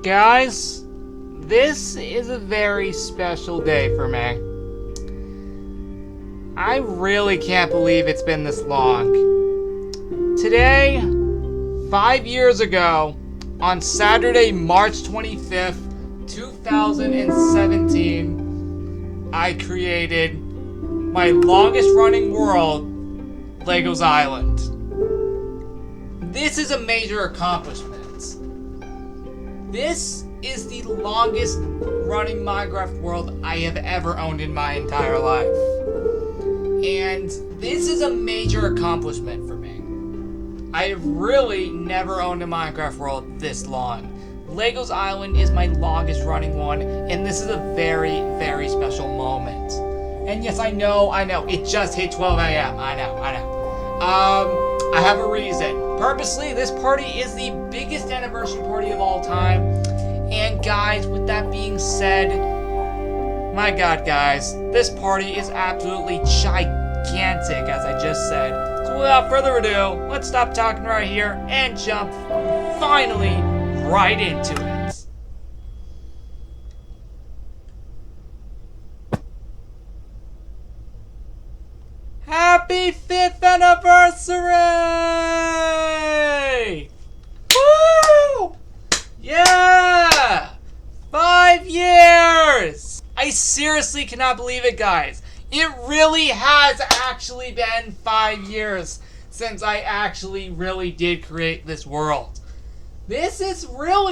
Guys, this is a very special day for me. I really can't believe it's been this long. Today, 5 years ago, on Saturday, March 25th, 2017, I created my longest running world, Legos Island. This is a major accomplishment. This is the longest running Minecraft world I have ever owned in my entire life. And this is a major accomplishment for me. I have really never owned a Minecraft world this long. Legos Island is my longest running one, and this is a very, very special moment. And yes, I know, it just hit 12 a.m. I know. I have a reason. Purposely, this party is the biggest anniversary party of all time. And guys, with that being said, my god guys, this party is absolutely gigantic, as I just said. So without further ado, let's stop talking right here and jump finally right into it. Happy 5th anniversary! Woo! Yeah! 5 years! I seriously cannot believe it, guys. It really has actually been 5 years since I actually really did create this world. This is real.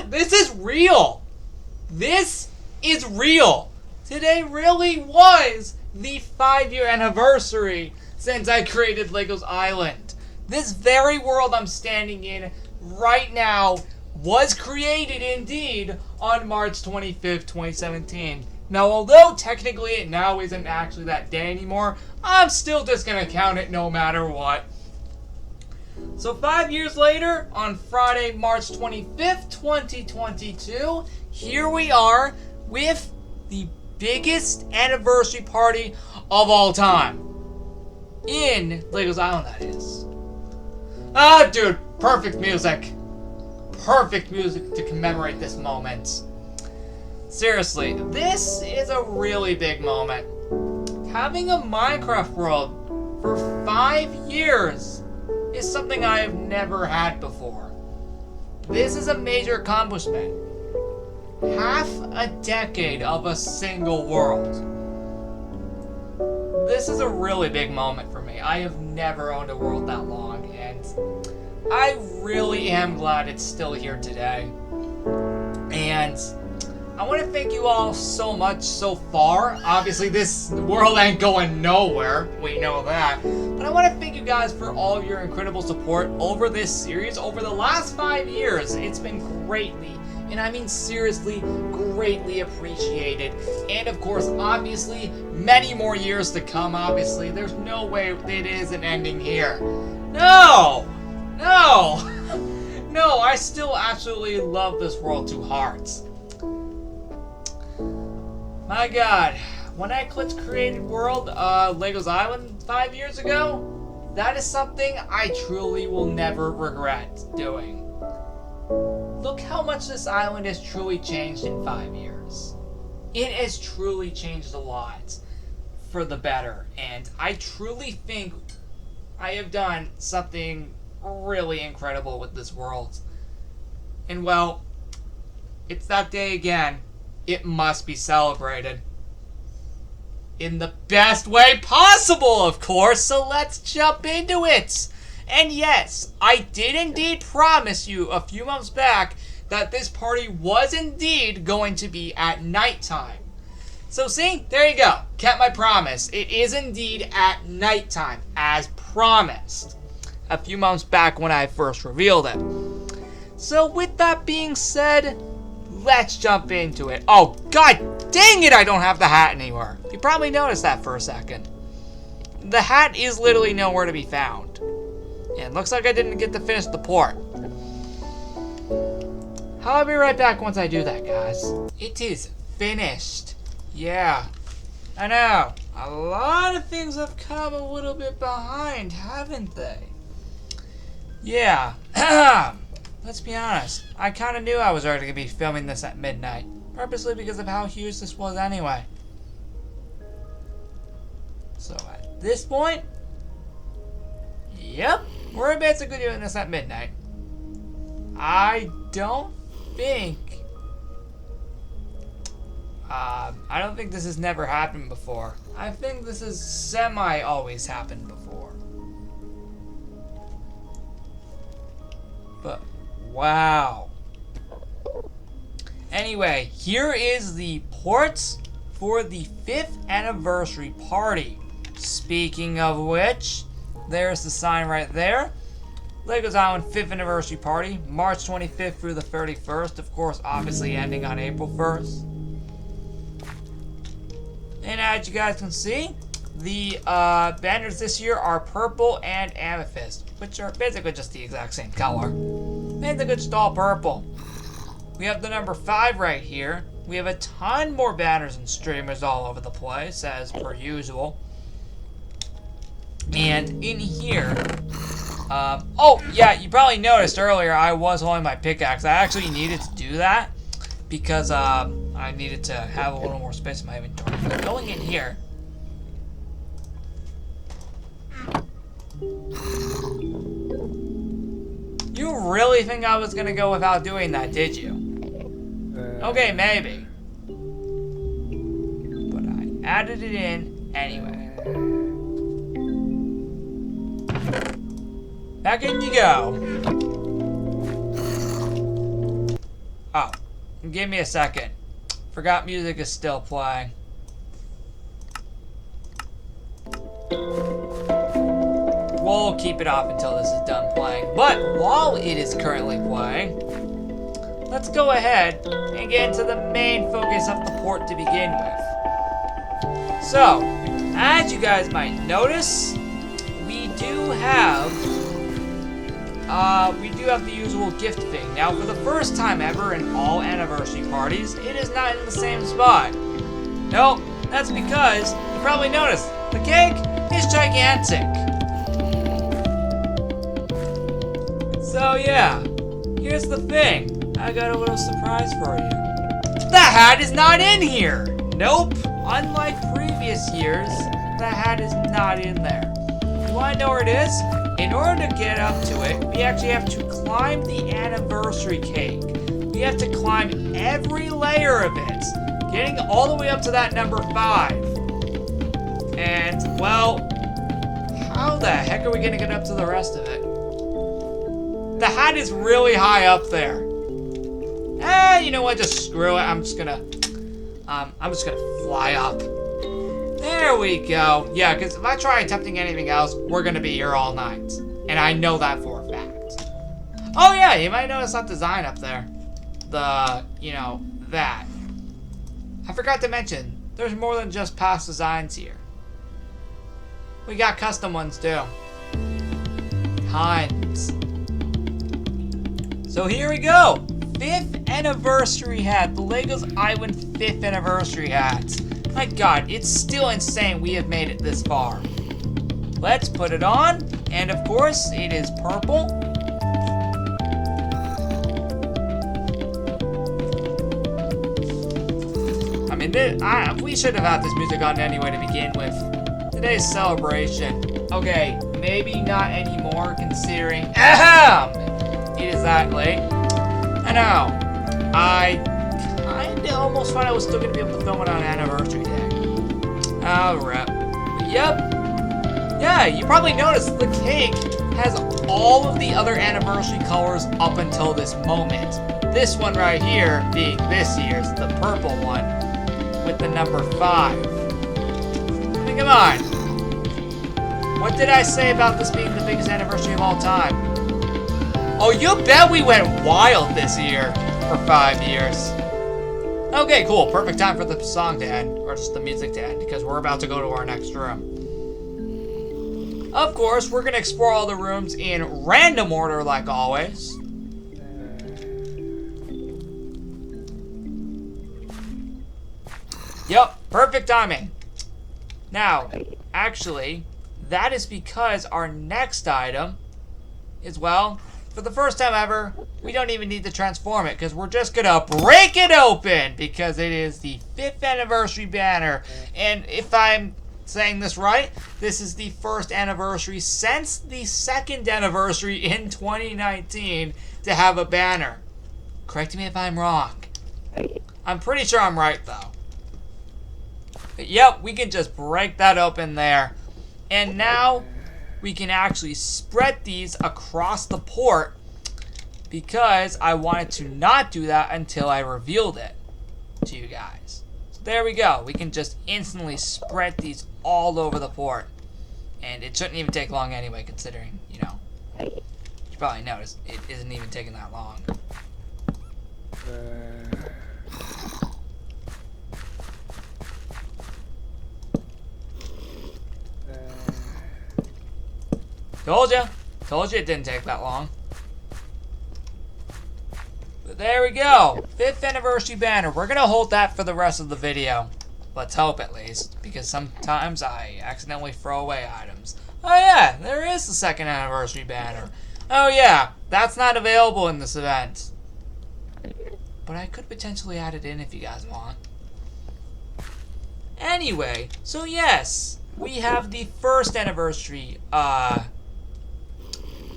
Today really was the 5-year anniversary since I created Legos Island. This very world I'm standing in right now was created indeed on March 25th, 2017. Now, although technically it now isn't actually that day anymore, I'm still just gonna count it no matter what. So 5 years later, on Friday, March 25th, 2022, here we are with the biggest anniversary party of all time. In Legos Island, that is. Ah, dude, perfect music. Perfect music to commemorate this moment. Seriously, this is a really big moment. Having a Minecraft world for 5 years is something I have never had before. This is a major accomplishment. Half a decade of a single world. This is a really big moment for me. I have never owned a world that long, and I really am glad it's still here today. And I want to thank you all so much so far. Obviously, this world ain't going nowhere. We know that. But I want to thank you guys for all of your incredible support over this series. Over the last 5 years, it's been greatly, and I mean seriously, greatly appreciated. And of course, obviously, many more years to come, obviously. There's no way it isn't ending here. No! No, I still absolutely love this world to hearts. My god, when I clicked Created World, Legos Island 5 years ago, that is something I truly will never regret doing. Look how much this island has truly changed in 5 years. It has truly changed a lot for the better, and I truly think I have done something really incredible with this world. And well, it's that day again. It must be celebrated. In the best way possible, of course, so let's jump into it. And yes, I did indeed promise you a few months back that this party was indeed going to be at nighttime. So see, there you go. Kept my promise. It is indeed at nighttime, as promised. A few months back when I first revealed it. So with that being said, let's jump into it. Oh, god dang it, I don't have the hat anywhere. You probably noticed that for a second. The hat is literally nowhere to be found. And it looks like I didn't get to finish the port. I'll be right back once I do that, guys. It is finished. Yeah, I know. A lot of things have come a little bit behind, haven't they? Yeah. let's be honest. I kind of knew I was already going to be filming this at midnight. Purposely because of how huge this was anyway. So at this point, yep, we're basically doing this at midnight. I don't think this has never happened before. I think this has semi-always happened before. But, wow. Anyway, here is the ports for the 5th anniversary party. Speaking of which, there's the sign right there. Legos Island 5th anniversary party, March 25th through the 31st. Of course, obviously ending on April 1st. And as you guys can see, the banners this year are purple and amethyst, which are basically just the exact same color. Basically just all purple. We have the number 5 right here. We have a ton more banners and streamers all over the place, as per usual. And in here, oh yeah, you probably noticed earlier I was holding my pickaxe. I actually needed to do that because I needed to have a little more space in my inventory. But going in here, you really think I was gonna go without doing that, did you? Okay, maybe. But I added it in anyway. Back in you go. Oh, give me a second. Forgot music is still playing. We'll keep it off until this is done playing. But while it is currently playing, let's go ahead and get into the main focus of the port to begin with. So, as you guys might notice, we do have the usual gift thing. Now, for the first time ever in all anniversary parties, it is not in the same spot. Nope, that's because you probably noticed the cake is gigantic. So yeah, here's the thing. I got a little surprise for you. The hat is not in here. Nope. Unlike previous years, the hat is not in there. You want to know where it is? In order to get up to it, we actually have to climb the anniversary cake. We have to climb every layer of it, getting all the way up to that number 5. And, well, how the heck are we going to get up to the rest of it? The hat is really high up there. You know what? Just screw it. I'm just gonna fly up. There we go. Yeah, because if I try attempting anything else, we're gonna be here all night, and I know that for a fact. Oh yeah, you might notice that design up there. That. I forgot to mention, there's more than just past designs here. We got custom ones too. Tons. So here we go. 5th anniversary hat. The Legos Island 5th anniversary hat. My god, it's still insane we have made it this far. Let's put it on. And of course, it is purple. I mean, we should have had this music on anyway to begin with. Today's celebration. Okay, maybe not anymore considering it is that late. I know. I kinda almost thought I was still gonna be able to film it on anniversary day. Oh, rip. Yep. Yeah, you probably noticed the cake has all of the other anniversary colors up until this moment. This one right here being this year's, the purple one, with the number 5. I mean, come on. What did I say about this being the biggest anniversary of all time? Oh, you bet we went wild this year for 5 years. Okay, cool. Perfect time for the song to end, or just the music to end, because we're about to go to our next room. Of course, we're going to explore all the rooms in random order, like always. Yep, perfect timing. Now, actually, that is because our next item is, well, for the first time ever, we don't even need to transform it because we're just going to break it open because it is the 5th anniversary banner. And if I'm saying this right, this is the first anniversary since the 2nd anniversary in 2019 to have a banner. Correct me if I'm wrong. I'm pretty sure I'm right though. But yep, we can just break that open there. And now we can actually spread these across the port because I wanted to not do that until I revealed it to you guys. So there we go. We can just instantly spread these all over the port. And it shouldn't even take long anyway, considering, you know, you probably noticed it isn't even taking that long. Told you it didn't take that long. But there we go. 5th anniversary banner. We're going to hold that for the rest of the video. Let's hope at least. Because sometimes I accidentally throw away items. Oh yeah, there is the 2nd anniversary banner. Oh yeah, that's not available in this event. But I could potentially add it in if you guys want. Anyway, so yes, we have the 1st anniversary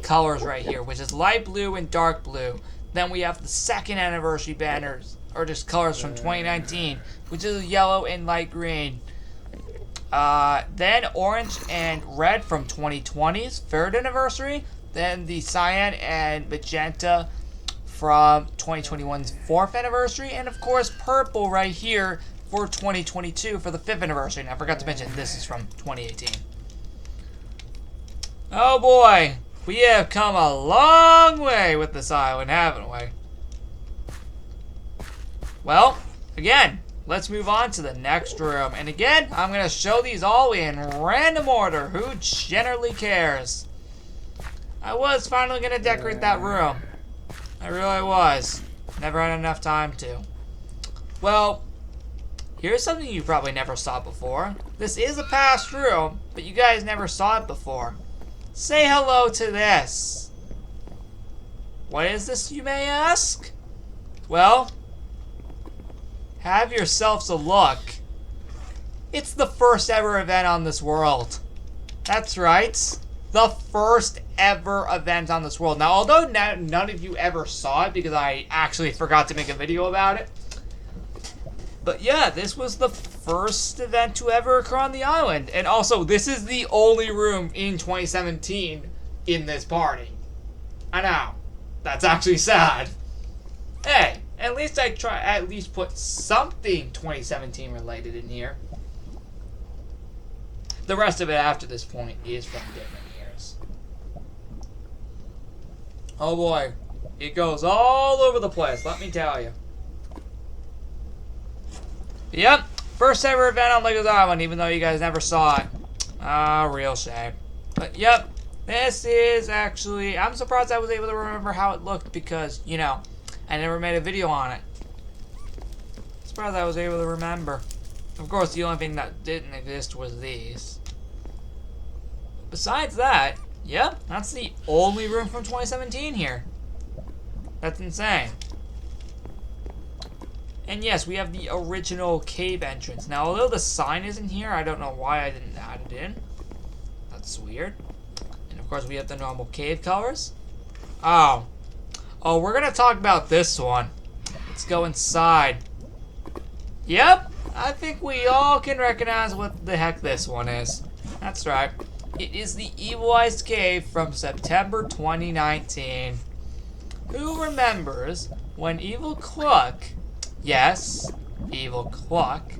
colors right here, which is light blue and dark blue. Then we have the 2nd anniversary banners, or just colors from 2019, which is yellow and light green. Then orange and red from 2020's 3rd anniversary. Then the cyan and magenta from 2021's 4th anniversary. And of course purple right here for 2022 for the 5th anniversary. And I forgot to mention this is from 2018. Oh boy, we have come a long way with this island, haven't we? Well, again, let's move on to the next room. And again, I'm going to show these all in random order. Who generally cares? I was finally going to decorate that room. I really was. Never had enough time to. Well, here's something you probably never saw before. This is a past room, but you guys never saw it before. Say hello to this. What is this, you may ask? Well, have yourselves a look. It's the first ever event on this world. That's right. The first ever event on this world. Now, although none of you ever saw it because I actually forgot to make a video about it. But yeah, this was the first event to ever occur on the island. And also, this is the only room in 2017 in this party. I know. That's actually sad. Hey, at least I put something 2017 related in here. The rest of it after this point is from different years. Oh boy. It goes all over the place, let me tell you. Yep, first ever event on Legos Island, even though you guys never saw it. Ah, real shame. But yep, this is actually, I'm surprised I was able to remember how it looked because, you know, I never made a video on it. Surprised I was able to remember. Of course, the only thing that didn't exist was these. Besides that, yep, that's the only room from 2017 here. That's insane. And yes, we have the original cave entrance. Now, although the sign isn't here, I don't know why I didn't add it in. That's weird. And of course, we have the normal cave colors. Oh, we're gonna talk about this one. Let's go inside. Yep, I think we all can recognize what the heck this one is. That's right. It is the Evil Eyes Cave from September 2019. Who remembers when Evil Cluck, yes, Evil Cluck,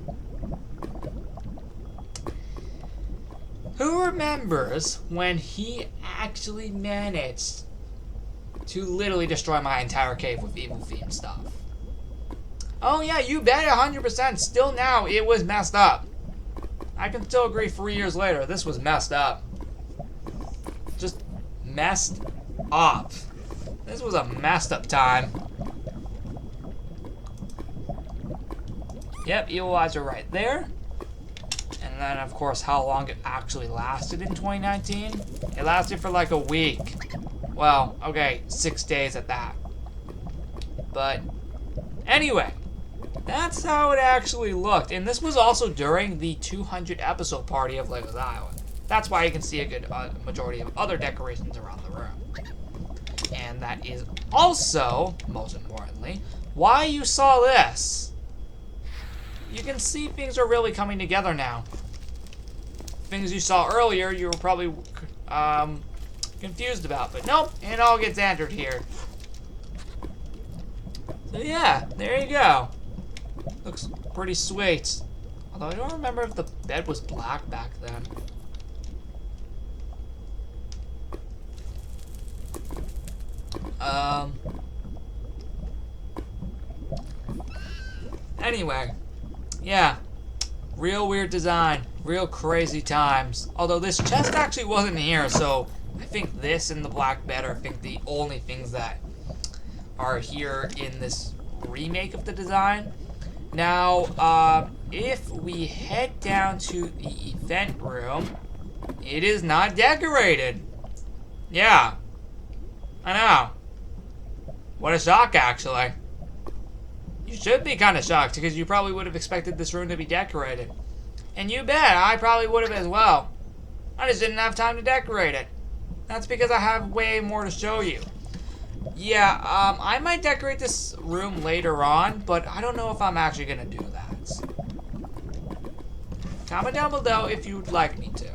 who remembers when he actually managed to literally destroy my entire cave with evil theme stuff? Oh yeah, you bet 100%. Still now, it was messed up. I can still agree 3 years later, this was messed up. Just messed up. This was a messed up time. Yep, Evil Eyes are right there. And then, of course, how long it actually lasted in 2019. It lasted for like a week. Well, okay, 6 days at that. But anyway, that's how it actually looked. And this was also during the 200 episode party of Legos Island. That's why you can see a good majority of other decorations around the room. And that is also, most importantly, why you saw this. You can see things are really coming together now. Things you saw earlier, you were probably confused about, but nope, it all gets answered here. So yeah, there you go. Looks pretty sweet. Although I don't remember if the bed was black back then. Anyway, yeah, real weird design, real crazy times. Although this chest actually wasn't here, so I think this and the black bed are, I think, the only things that are here in this remake of the design. Now, if we head down to the event room, it is not decorated. Yeah, I know. What a shock, actually. You should be kind of shocked, because you probably would have expected this room to be decorated. And you bet, I probably would have as well. I just didn't have time to decorate it. That's because I have way more to show you. Yeah, I might decorate this room later on, but I don't know if I'm actually going to do that. Comment down below if you'd like me to.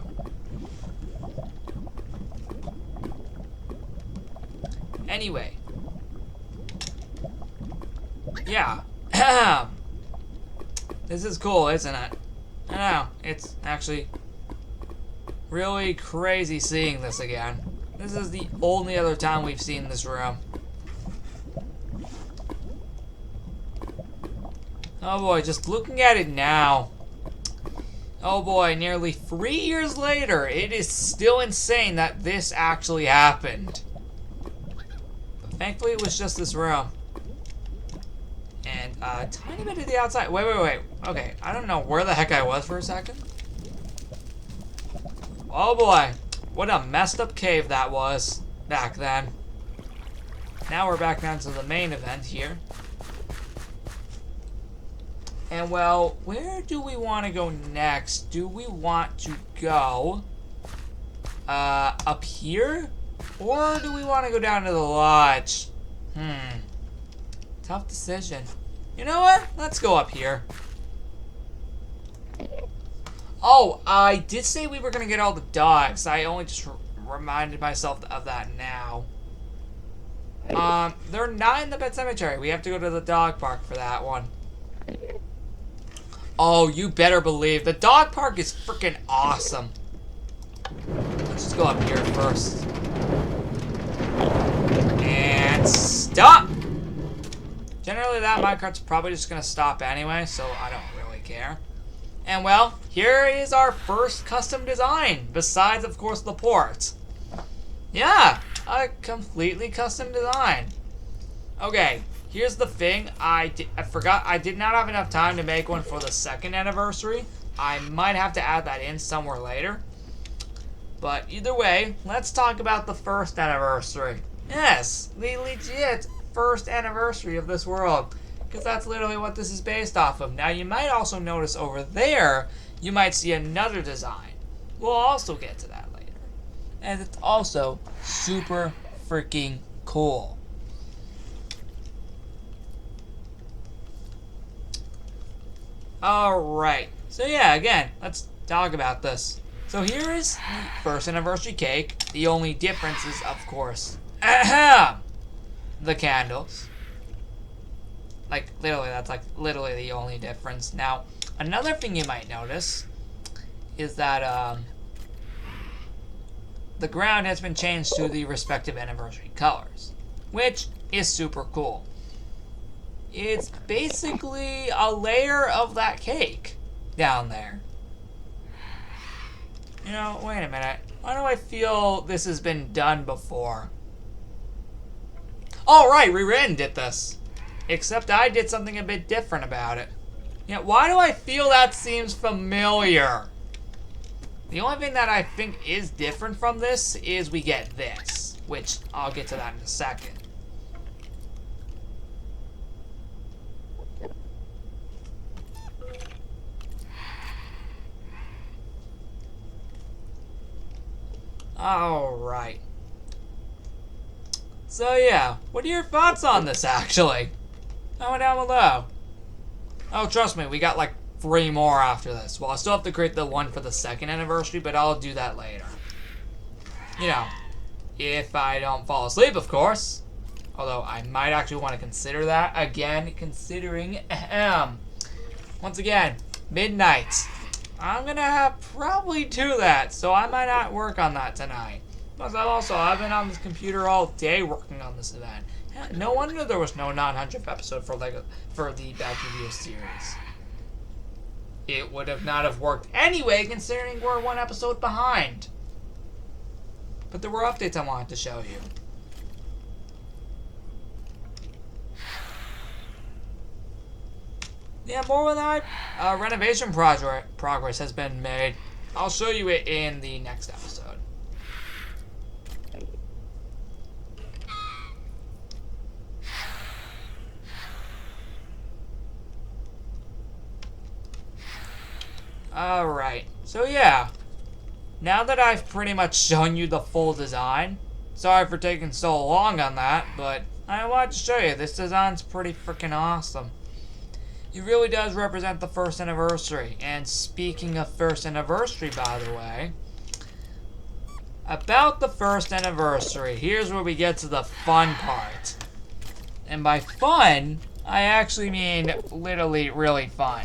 Anyway. Yeah. This is cool, isn't it? I know. It's actually really crazy seeing this again. This is the only other time we've seen this room. Oh boy, just looking at it now. Oh boy, nearly 3 years later, it is still insane that this actually happened. But thankfully it was just this room. And a tiny bit of the outside. Wait. Okay, I don't know where the heck I was for a second. Oh boy, what a messed up cave that was back then. Now we're back down to the main event here. And well, where do we want to go next? Do we want to go up here? Or do we want to go down to the lodge? Tough decision. You know what? Let's go up here. Oh, I did say we were going to get all the dogs. I only just reminded myself of that now. They're not in the Pet Cemetery. We have to go to the dog park for that one. Oh, you better believe. The dog park is freaking awesome. Let's just go up here first. And stop! Generally, that minecart's probably just going to stop anyway, so I don't really care. And well, here is our first custom design, besides, of course, the port. Yeah, a completely custom design. Okay, here's the thing. I forgot, I did not have enough time to make one for the 2nd anniversary. I might have to add that in somewhere later. But either way, let's talk about the 1st anniversary. Yes, the legit 1st anniversary of this world. Because that's literally what this is based off of. Now, you might also notice over there, you might see another design. We'll also get to that later. And it's also super freaking cool. Alright. So yeah, again, let's talk about this. So here is the 1st anniversary cake. The only difference is, of course, the candles. Like, literally, that's like literally the only difference. Now, another thing you might notice is that the ground has been changed to the respective anniversary colors, which is super cool. It's basically a layer of that cake down there. You know, wait a minute. Why do I feel this has been done before? Oh, right, Ririn did this. Except I did something a bit different about it. Yeah, why do I feel that seems familiar? The only thing that I think is different from this is we get this. which I'll get to that in a second. Alright. So yeah, what are your thoughts on this actually? Comment down below. Oh, trust me, we got like 3 more after this. Well, I still have to create the one for the 2nd anniversary, but I'll do that later. You know, if I don't fall asleep, of course. Although, I might actually want to consider that. Again, considering, once again, midnight. I'm gonna have probably do that, so I might not work on that tonight. Plus, I've been on this computer all day working on this event. No wonder there was no 900th episode for the Back Review series. It would have not have worked anyway, considering we're 1 episode behind. But there were updates I wanted to show you. Yeah, more than that, renovation progress has been made. I'll show you it in the next episode. Alright, so yeah. Now that I've pretty much shown you the full design, sorry for taking so long on that, but I wanted to show you. This design's pretty freaking awesome. It really does represent the 1st anniversary. And speaking of 1st anniversary, by the way, about the 1st anniversary, here's where we get to the fun part. And by fun, I actually mean literally really fun.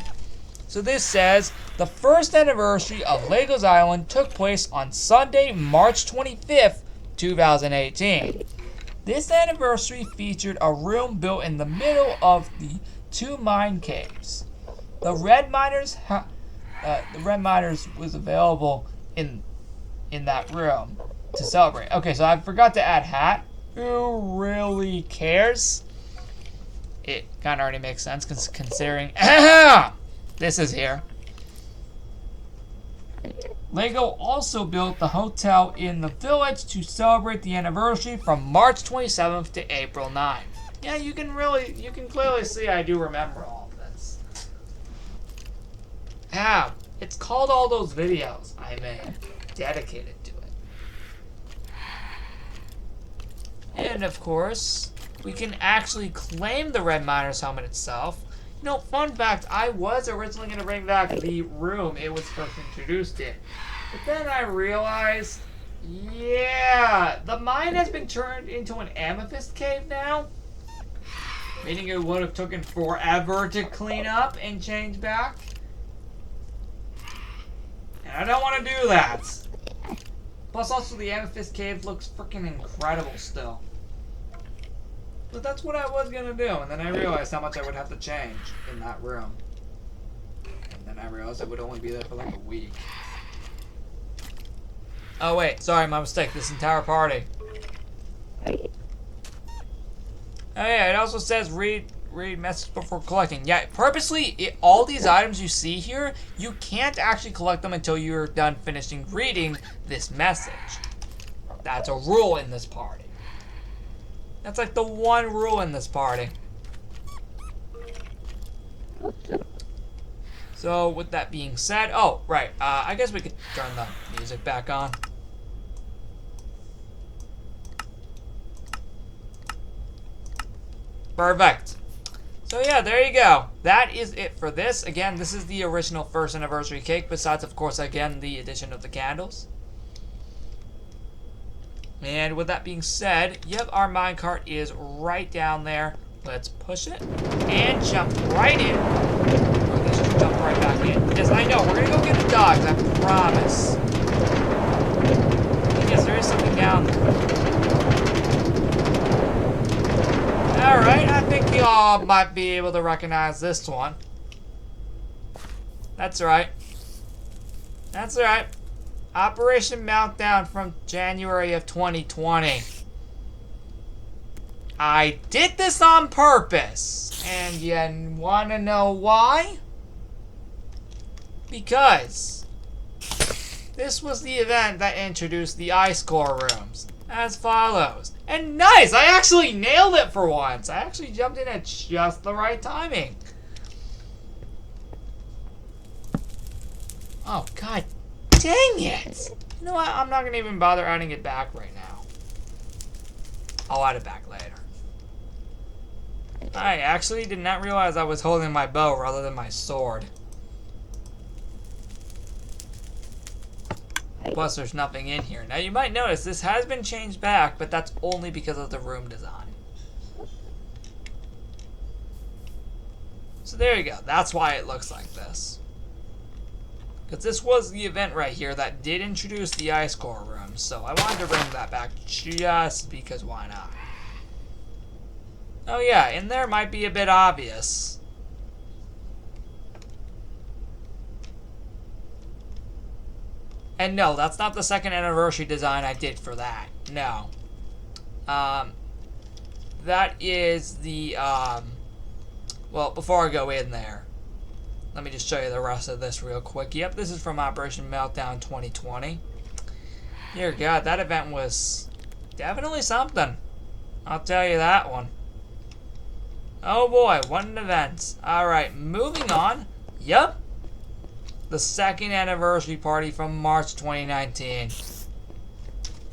So this says, the 1st anniversary of Legos Island took place on Sunday, March 25th, 2018. This anniversary featured a room built in the middle of the 2 mine caves. The Red Miners was available in that room to celebrate. Okay, so I forgot to add hat. Who really cares? It kind of already makes sense considering this is here. LEGO also built the hotel in the village to celebrate the anniversary from March 27th to April 9th. Yeah, you can clearly see I do remember all of this. Yeah, it's called all those videos I made, dedicated to it. And of course, we can actually claim the Red Miners helmet itself. You know, fun fact, I was originally going to bring back the room it was first introduced in. But then I realized, yeah, the mine has been turned into an amethyst cave now. Meaning it would have taken forever to clean up and change back. And I don't want to do that. Plus also the amethyst cave looks freaking incredible still. But that's what I was going to do. And then I realized how much I would have to change in that room. And then I realized I would only be there for like a week. Oh wait, sorry, my mistake. This entire party. Oh yeah, it also says read message before collecting. Yeah, purposely, all these items you see here, you can't actually collect them until you're done finishing reading this message. That's a rule in this party. That's like the one rule in this party. So, with that being said, oh, right, I guess we could turn the music back on. Perfect. So yeah, there you go. That is it for this. Again, this is the original 1st anniversary cake, besides, of course, again, the addition of the candles. And with that being said, yep, our minecart is right down there. Let's push it and jump right in. Or let's just jump right back in. Because I know, we're going to go get the dogs, I promise. And yes, there is something down there. Alright, I think you all might be able to recognize this one. That's right. That's right. Operation Meltdown from January of 2020. I did this on purpose. And you wanna know why? Because this was the event that introduced the ice core rooms. as follows. And nice! I actually nailed it for once. I actually jumped in at just the right timing. Oh, god dang it! You know what? I'm not gonna even bother adding it back right now. I'll add it back later. I actually did not realize I was holding my bow rather than my sword. Plus, there's nothing in here. Now, you might notice this has been changed back, but that's only because of the room design. So there you go. That's why it looks like this. Because this was the event right here that did introduce the ice core room, so I wanted to bring that back just because why not? Oh yeah, in there might be a bit obvious. And no, that's not the second anniversary design I did for that. No. That is the, well, before I go in there, let me just show you the rest of this real quick. Yep, this is from Operation Meltdown 2020. Dear God, that event was definitely something. I'll tell you that one. Oh boy, what an event. Alright, moving on. Yep. The second anniversary party from March 2019.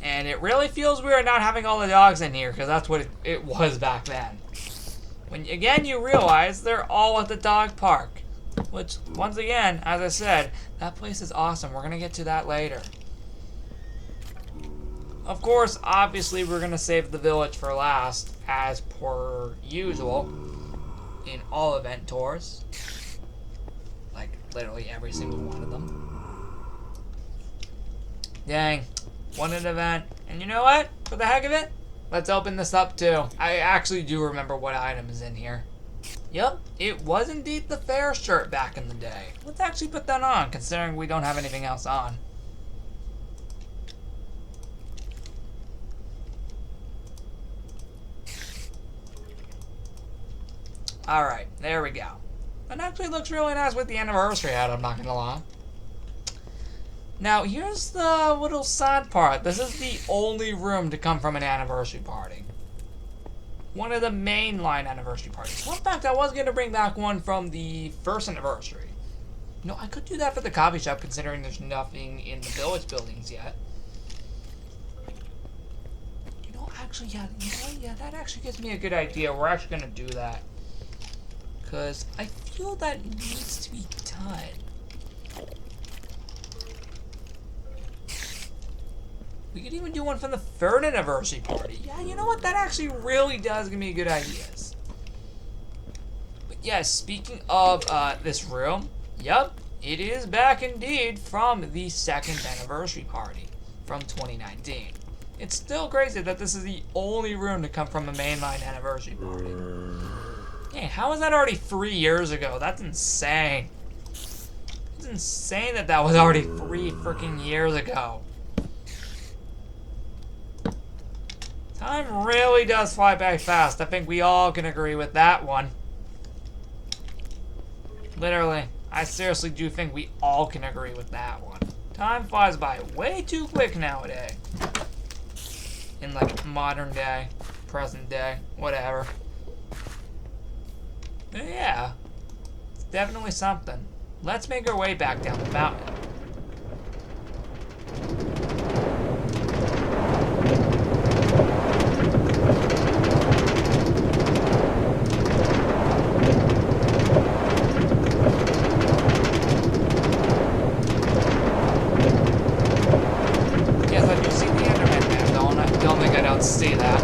And it really feels weird not having all the dogs in here, because that's what it was back then. When, again, you realize they're all at the dog park. Which, once again, as I said, that place is awesome. We're going to get to that later. Of course, obviously, we're going to save the village for last, as per usual, in all event tours. Like, literally every single one of them. Dang. Won an event. And you know what? For the heck of it, let's open this up too. I actually do remember what item is in here. Yep, it was indeed the fair shirt back in the day. Let's actually put that on, considering we don't have anything else on. Alright, there we go. That actually looks really nice with the anniversary hat, I'm not gonna lie. Now, here's the little sad part. This is the only room to come from an anniversary party. One of the mainline anniversary parties. Well, in fact, I was going to bring back one from the first anniversary. No, I could do that for the coffee shop, considering there's nothing in the village buildings yet. You know, actually, yeah, that actually gives me a good idea. We're actually going to do that. Because I feel that needs to be done. We could even do one from the third anniversary party. Yeah, you know what? That actually really does give me good ideas. But yeah, speaking of this room, yep, it is back indeed from the second anniversary party from 2019. It's still crazy that this is the only room to come from a mainline anniversary party. Hey, how was that already 3 years ago? That's insane. It's insane that that was already 3 freaking years ago. Time really does fly by fast. I think we all can agree with that one. Literally, I seriously do think we all can agree with that one. Time flies by way too quick nowadays. In like modern day, present day, whatever. But yeah, it's definitely something. Let's make our way back down the mountain. See that.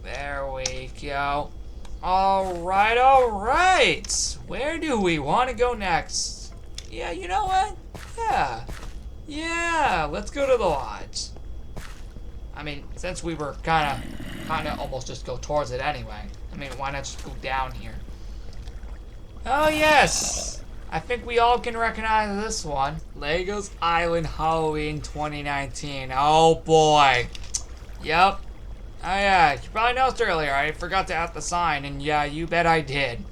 There we go. Alright. Where do we want to go next? Yeah, you know what? Yeah, let's go to the lodge. I mean, since we were kinda almost just go towards it anyway. I mean, why not just go down here? Oh yes! I think we all can recognize this one. Legos Island Halloween 2019. Oh boy. Yep. Oh yeah, you probably noticed earlier I forgot to add the sign, and yeah, you bet I did.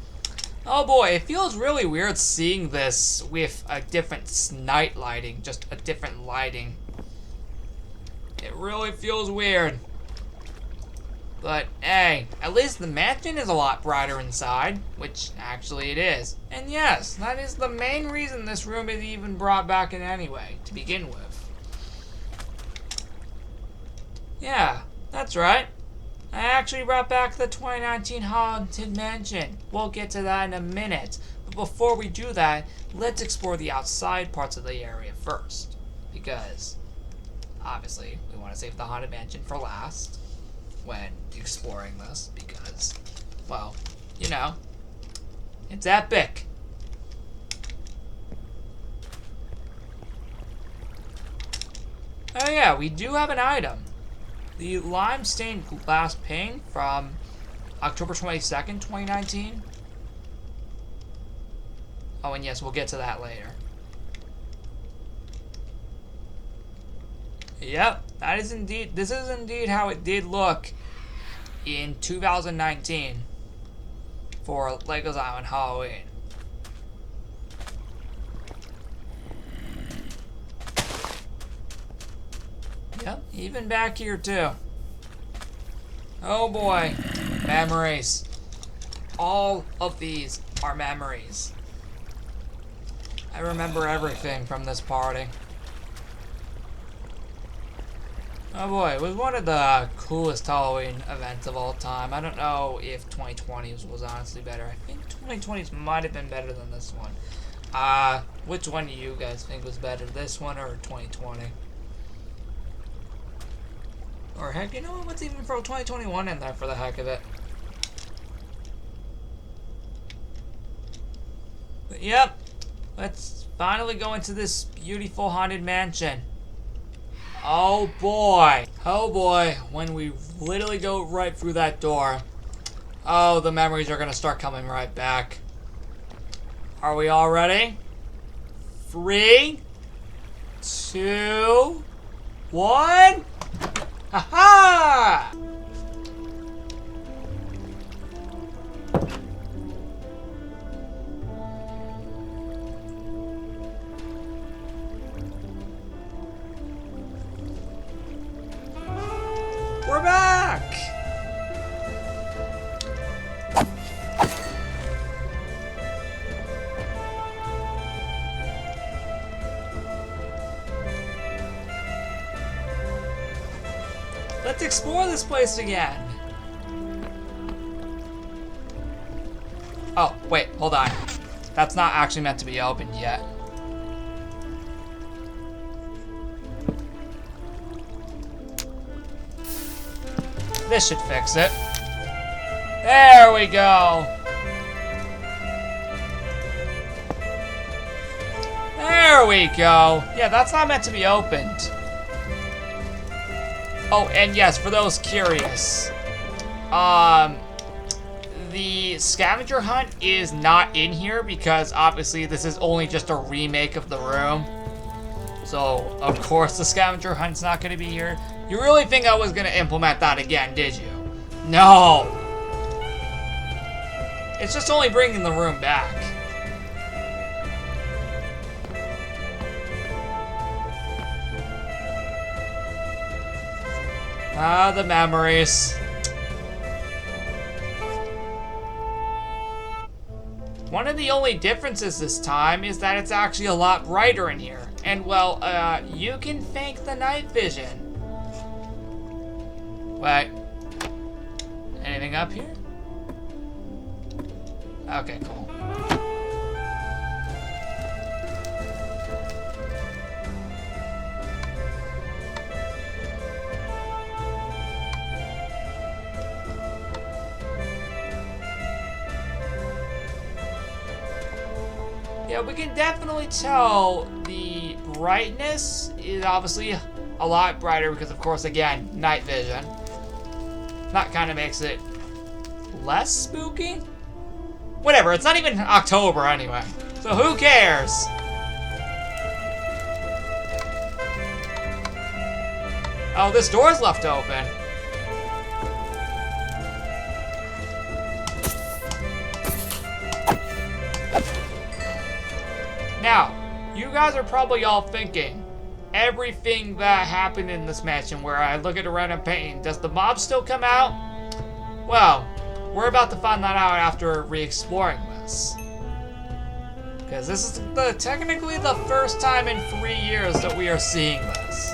Oh boy, it feels really weird seeing this with a different night lighting, just a different lighting. It really feels weird. But hey, at least the mansion is a lot brighter inside, which actually it is. And yes, that is the main reason this room is even brought back in anyway, to begin with. Yeah, that's right. I actually brought back the 2019 Haunted Mansion. We'll get to that in a minute. But before we do that, let's explore the outside parts of the area first. Because, obviously, we want to save the Haunted Mansion for last when exploring this. Because, well, you know, it's epic. Oh yeah, we do have an item. The lime stained glass pane from October 22nd, 2019. Oh, and yes, we'll get to that later. Yep, this is indeed how it did look in 2019 for Legos Island Halloween. Yep, even back here too. Oh boy, memories. All of these are memories. I remember everything from this party. Oh boy, it was one of the coolest Halloween events of all time. I don't know if 2020 was honestly better. I think 2020's might have been better than this one. Which one do you guys think was better, this one or 2020? Or heck, you know what? Let's even throw 2021 in there for the heck of it. But yep, let's finally go into this beautiful haunted mansion. Oh boy. Oh boy, when we literally go right through that door. Oh, the memories are gonna start coming right back. Are we all ready? 3, 2, 1. Ha-ha! We're back! Let's explore this place again. Oh, wait, hold on. That's not actually meant to be opened yet. This should fix it. There we go. There we go. Yeah, that's not meant to be opened. Oh, and yes, for those curious, the scavenger hunt is not in here because obviously this is only just a remake of the room. So, of course, the scavenger hunt's not going to be here. You really think I was going to implement that again, did you? No! It's just only bringing the room back. Ah, the memories. One of the only differences this time is that it's actually a lot brighter in here. And, well, you can thank the night vision. Wait. Anything up here? Okay, cool. Yeah, we can definitely tell the brightness is obviously a lot brighter because, of course, again, night vision. That kind of makes it less spooky? Whatever, it's not even October anyway, so who cares? Oh, this door's left open. Now, you guys are probably all thinking, everything that happened in this mansion where I look at a random painting, does the mob still come out? Well, we're about to find that out after re-exploring this. Because this is technically the first time in 3 years that we are seeing this.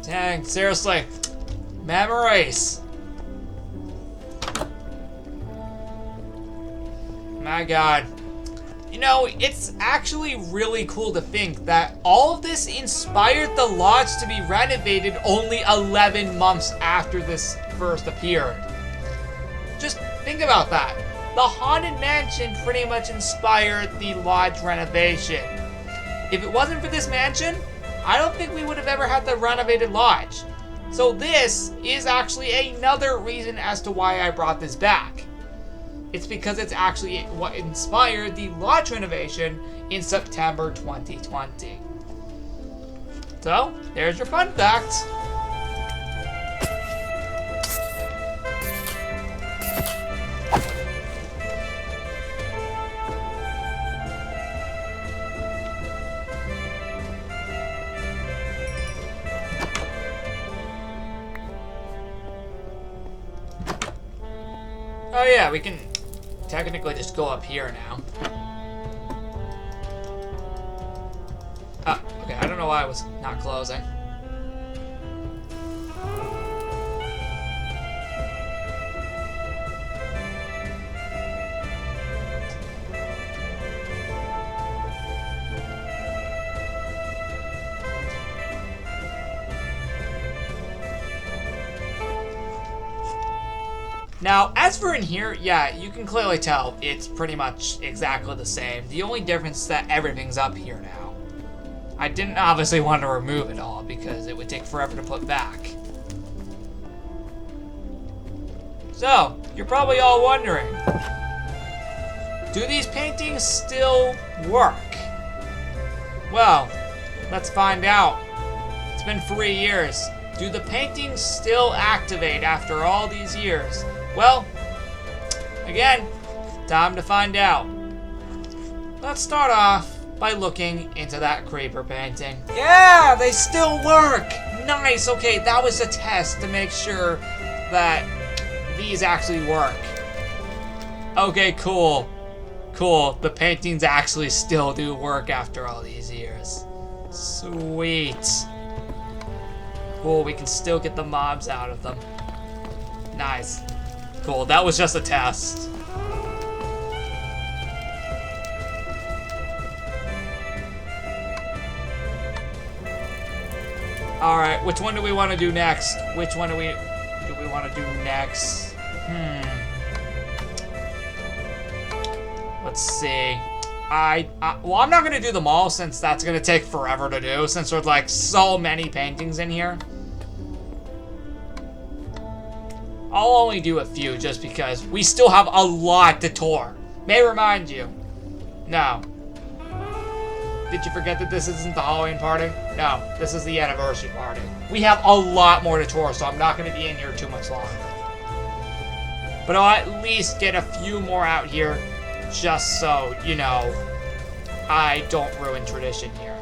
Dang, seriously. Memories. My god. You know, it's actually really cool to think that all of this inspired the lodge to be renovated only 11 months after this first appeared. Just think about that. The Haunted Mansion pretty much inspired the lodge renovation. If it wasn't for this mansion, I don't think we would have ever had the renovated lodge. So this is actually another reason as to why I brought this back. It's because it's actually what inspired the lodge renovation in September 2020. So, there's your fun fact. Oh yeah, we can technically just go up here now. Okay, I don't know why I was not closing. Now, as for in here, yeah, you can clearly tell it's pretty much exactly the same. The only difference is that everything's up here now. I didn't obviously want to remove it all because it would take forever to put back. So, you're probably all wondering, do these paintings still work? Well, let's find out. It's been 3 years. Do the paintings still activate after all these years? Well, again, time to find out. Let's start off by looking into that creeper painting. Yeah, they still work! Nice, okay, that was a test to make sure that these actually work. Okay, cool. Cool, the paintings actually still do work after all these years. Sweet. Cool, we can still get the mobs out of them. Nice. Cool, that was just a test. Alright, which one do we want to do next? Which one do we want to do next? Let's see. Well, I'm not going to do them all since that's going to take forever to do, since there's like so many paintings in here. I'll only do a few just because we still have a lot to tour. May remind you. No. Did you forget that this isn't the Halloween party? No, this is the anniversary party. We have a lot more to tour, so I'm not going to be in here too much longer. But I'll at least get a few more out here just so, you know, I don't ruin tradition here.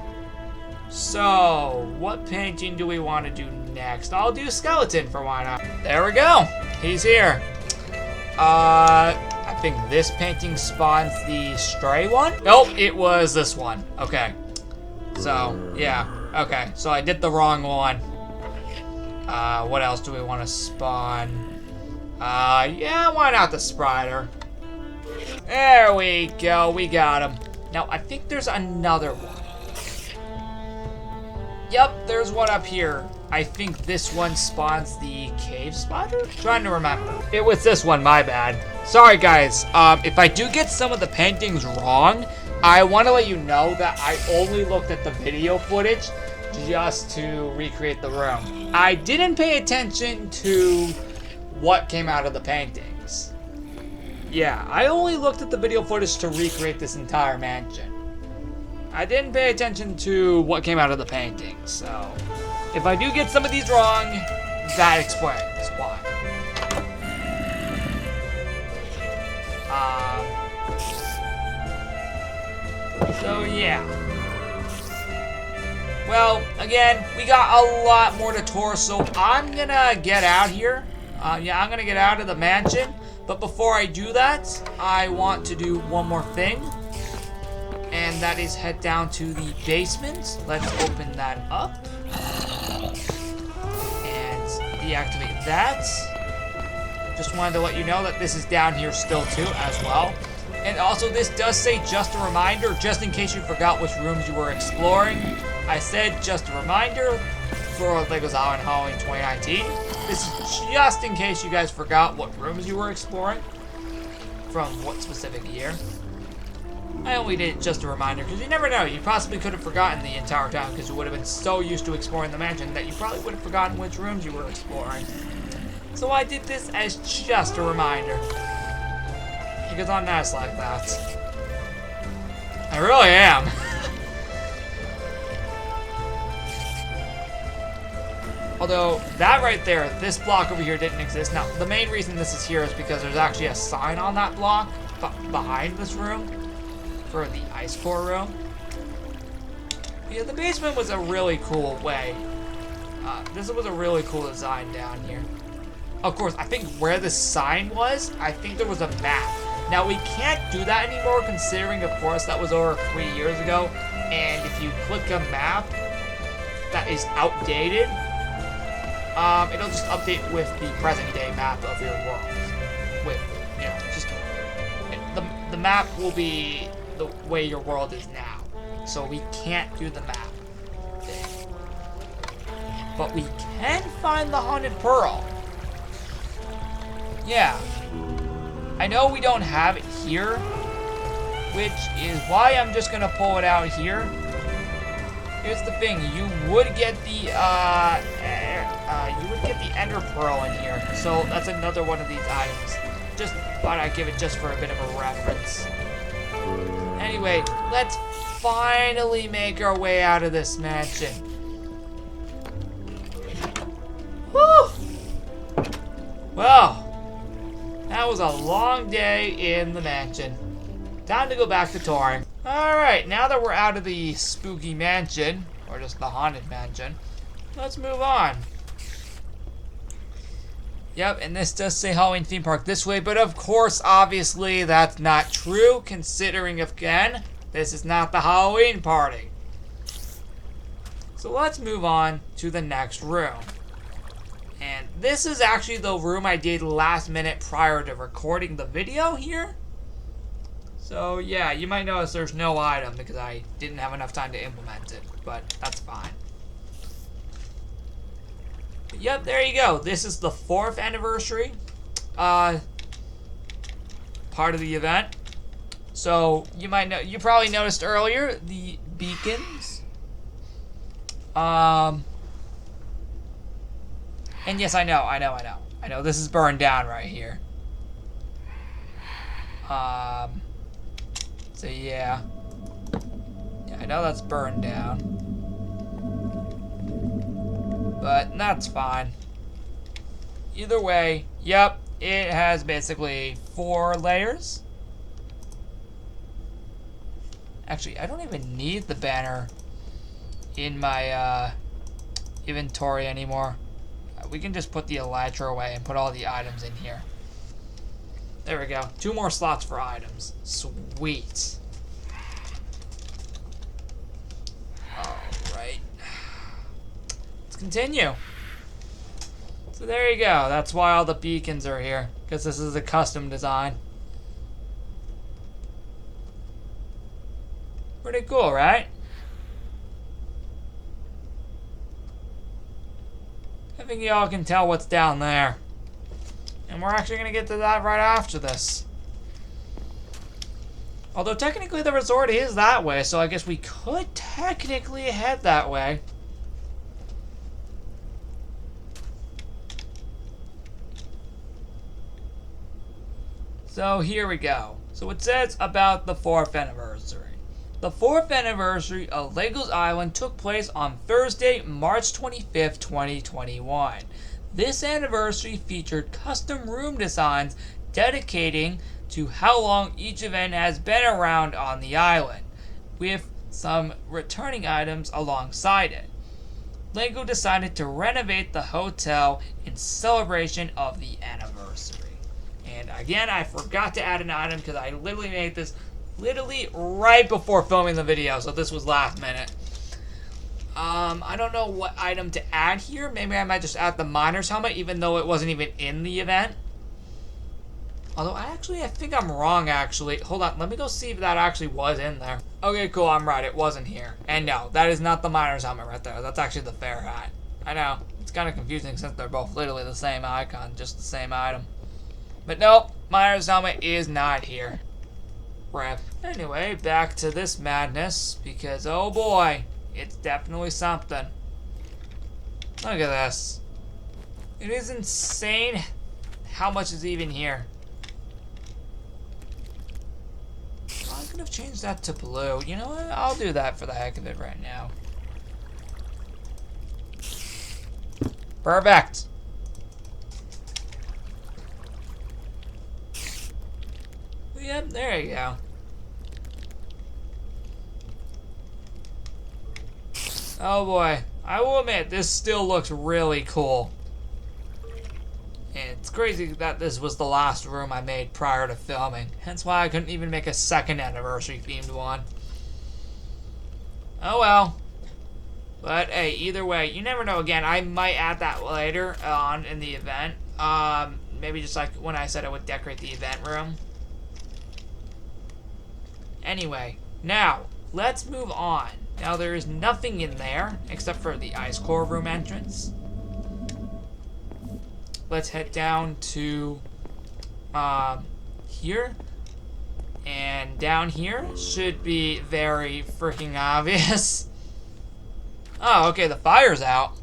So, what painting do we want to do next? I'll do skeleton for why not. There we go. He's here. I think this painting spawns the stray one. Nope, it was this one. Okay. So, yeah. Okay, so I did the wrong one. What else do we want to spawn? Yeah, why not the Sprider? There we go, we got him. Now, I think there's another one. Yep, there's one up here. I think this one spawns the cave spider? Trying to remember. It was this one, my bad. Sorry, guys. If I do get some of the paintings wrong, I want to let you know that I only looked at the video footage just to recreate the room. I didn't pay attention to what came out of the paintings. Yeah, I only looked at the video footage to recreate this entire mansion. I didn't pay attention to what came out of the painting, so if I do get some of these wrong, that explains why. So yeah. Well, again, we got a lot more to tour, so I'm gonna get out here. Yeah, I'm gonna get out of the mansion. But before I do that, I want to do one more thing. And that is head down to the basement. Let's open that up. And deactivate that. Just wanted to let you know that this is down here still too, as well. And also, this does say just a reminder, just in case you forgot which rooms you were exploring. I said just a reminder for LEGO Island Halloween 2019. This is just in case you guys forgot what rooms you were exploring from what specific year. I only did just a reminder because you never know. You possibly could have forgotten the entire time because you would have been so used to exploring the mansion that you probably would have forgotten which rooms you were exploring. So I did this as just a reminder. Because I'm nice like that. I really am. Although, that right there, this block over here didn't exist. Now, the main reason this is here is because there's actually a sign on that block behind this room for the ice core room. Yeah, the basement was a really cool way. This was a really cool design down here. Of course, I think where the sign was, I think there was a map. Now, we can't do that anymore, considering, of course, that was over 3 years ago. And if you click a map that is outdated, it'll just update with the present-day map of your world. With, you know, just... The map will be the way your world is now. So we can't do the map thing. But we can find the Haunted Pearl. Yeah. I know we don't have it here, which is why I'm just gonna pull it out here. Here's the thing: you would get the Ender Pearl in here, so that's another one of these items. Just thought I'd give it just for a bit of a reference. Anyway, let's finally make our way out of this mansion. Whew! Well. That was a long day in the mansion. Time to go back to touring. Alright, now that we're out of the spooky mansion, or just the haunted mansion, let's move on. Yep, and this does say Halloween theme park this way, but of course, obviously, that's not true, considering, again, this is not the Halloween party. So let's move on to the next room. And this is actually the room I did last minute prior to recording the video here. So yeah, you might notice there's no item because I didn't have enough time to implement it, but that's fine. But yep, there you go. This is the 4th anniversary part of the event. So you probably noticed earlier the beacons. And yes, I know this is burned down right here. So yeah. Yeah, I know that's burned down. But that's fine. Either way, yep, it has basically 4 layers. Actually, I don't even need the banner in my inventory anymore. We can just put the elytra away and put all the items in here. There we go. 2 more slots for items. Sweet. Alright. Let's continue. So there you go. That's why all the beacons are here. Because this is a custom design. Pretty cool, right? I think y'all can tell what's down there. And we're actually going to get to that right after this. Although technically the resort is that way, so I guess we could technically head that way. So here we go. So it says about the 4th anniversary. The 4th anniversary of Legos Island took place on Thursday, March 25th, 2021. This anniversary featured custom room designs dedicating to how long each event has been around on the island, with some returning items alongside it. LEGO decided to renovate the hotel in celebration of the anniversary. And again, I forgot to add an item because I literally made this right before filming the video, so this was last minute. I don't know what item to add here. Maybe I might just add the miner's helmet, even though it wasn't even in the event. Although, I think I'm wrong, actually. Hold on, let me go see if that actually was in there. Okay, cool, I'm right, it wasn't here. And no, that is not the miner's helmet right there. That's actually the fair hat. I know, it's kind of confusing since they're both literally the same icon, just the same item. But nope, miner's helmet is not here. Rip. Anyway, back to this madness, because oh boy, it's definitely something. Look at this. It is insane how much is even here. I could have changed that to blue. You know what? I'll do that for the heck of it right now. Perfect. Yep, there you go. Oh boy, I will admit, this still looks really cool. And it's crazy that this was the last room I made prior to filming. Hence why I couldn't even make a second anniversary themed one. Oh well. But hey, either way, you never know. Again, I might add that later on in the event. Maybe just like when I said I would decorate the event room. Anyway, now, let's move on. Now, there is nothing in there, except for the ice core room entrance. Let's head down to, here. And down here should be very freaking obvious. Oh, okay, the fire's out.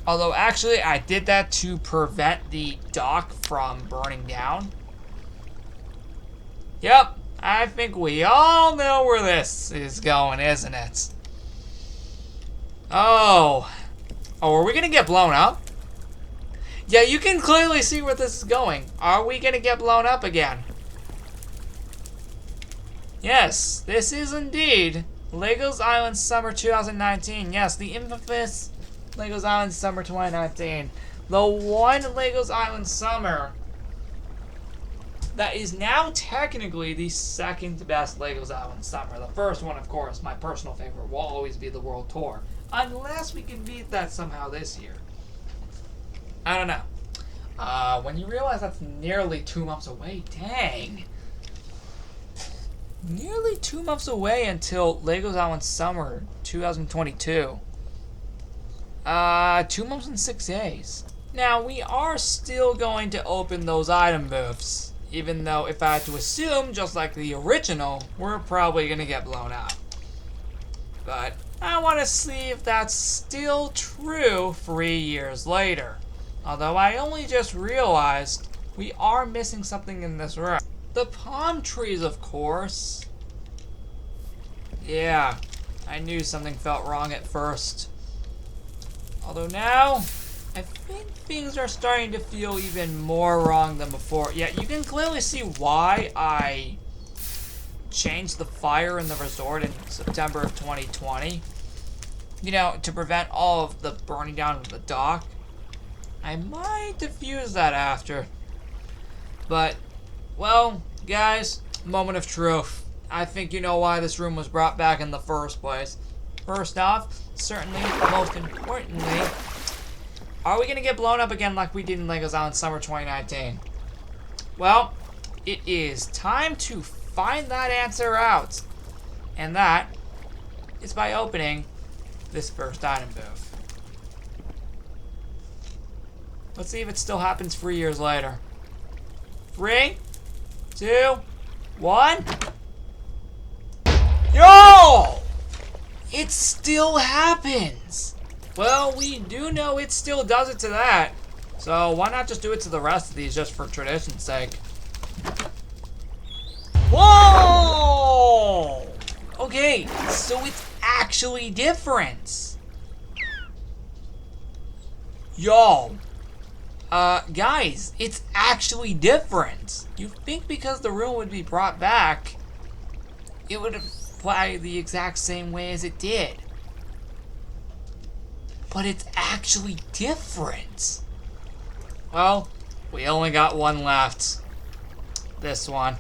Although, actually, I did that to prevent the dock from burning down. Yep. I think we all know where this is going, isn't it? Oh. Oh, are we gonna get blown up? Yeah, you can clearly see where this is going. Are we gonna get blown up again? Yes, this is indeed Legos Island Summer 2019. Yes, the infamous Legos Island Summer 2019. The one Legos Island Summer that is now technically the second best Legos Island Summer. The first one, of course, my personal favorite, will always be the World Tour. Unless we can beat that somehow this year. I don't know. When you realize that's nearly 2 months away, dang. Nearly 2 months away until Legos Island Summer 2022. 2 months and 6 days. Now, we are still going to open those item booths. Even though, if I had to assume, just like the original, we're probably going to get blown up. But I want to see if that's still true 3 years later. Although I only just realized we are missing something in this room. The palm trees, of course. Yeah, I knew something felt wrong at first. Although now, I think things are starting to feel even more wrong than before. Yeah, you can clearly see why I changed the fire in the resort in September of 2020. You know, to prevent all of the burning down of the dock. I might defuse that after. But, well, guys, moment of truth. I think you know why this room was brought back in the first place. First off, certainly, most importantly, are we going to get blown up again like we did in Legos Island Summer 2019? Well, it is time to find that answer out. And that is by opening this first item booth. Let's see if it still happens 3 years later. 3, 2, 1. Yo! It still happens! Well, we do know it still does it to that. So why not just do it to the rest of these just for tradition's sake? Whoa! Okay, so it's actually different. Yo. Guys, it's actually different. You'd think because the room would be brought back, it would apply the exact same way as it did. But it's actually different. Well, we only got one left. This one.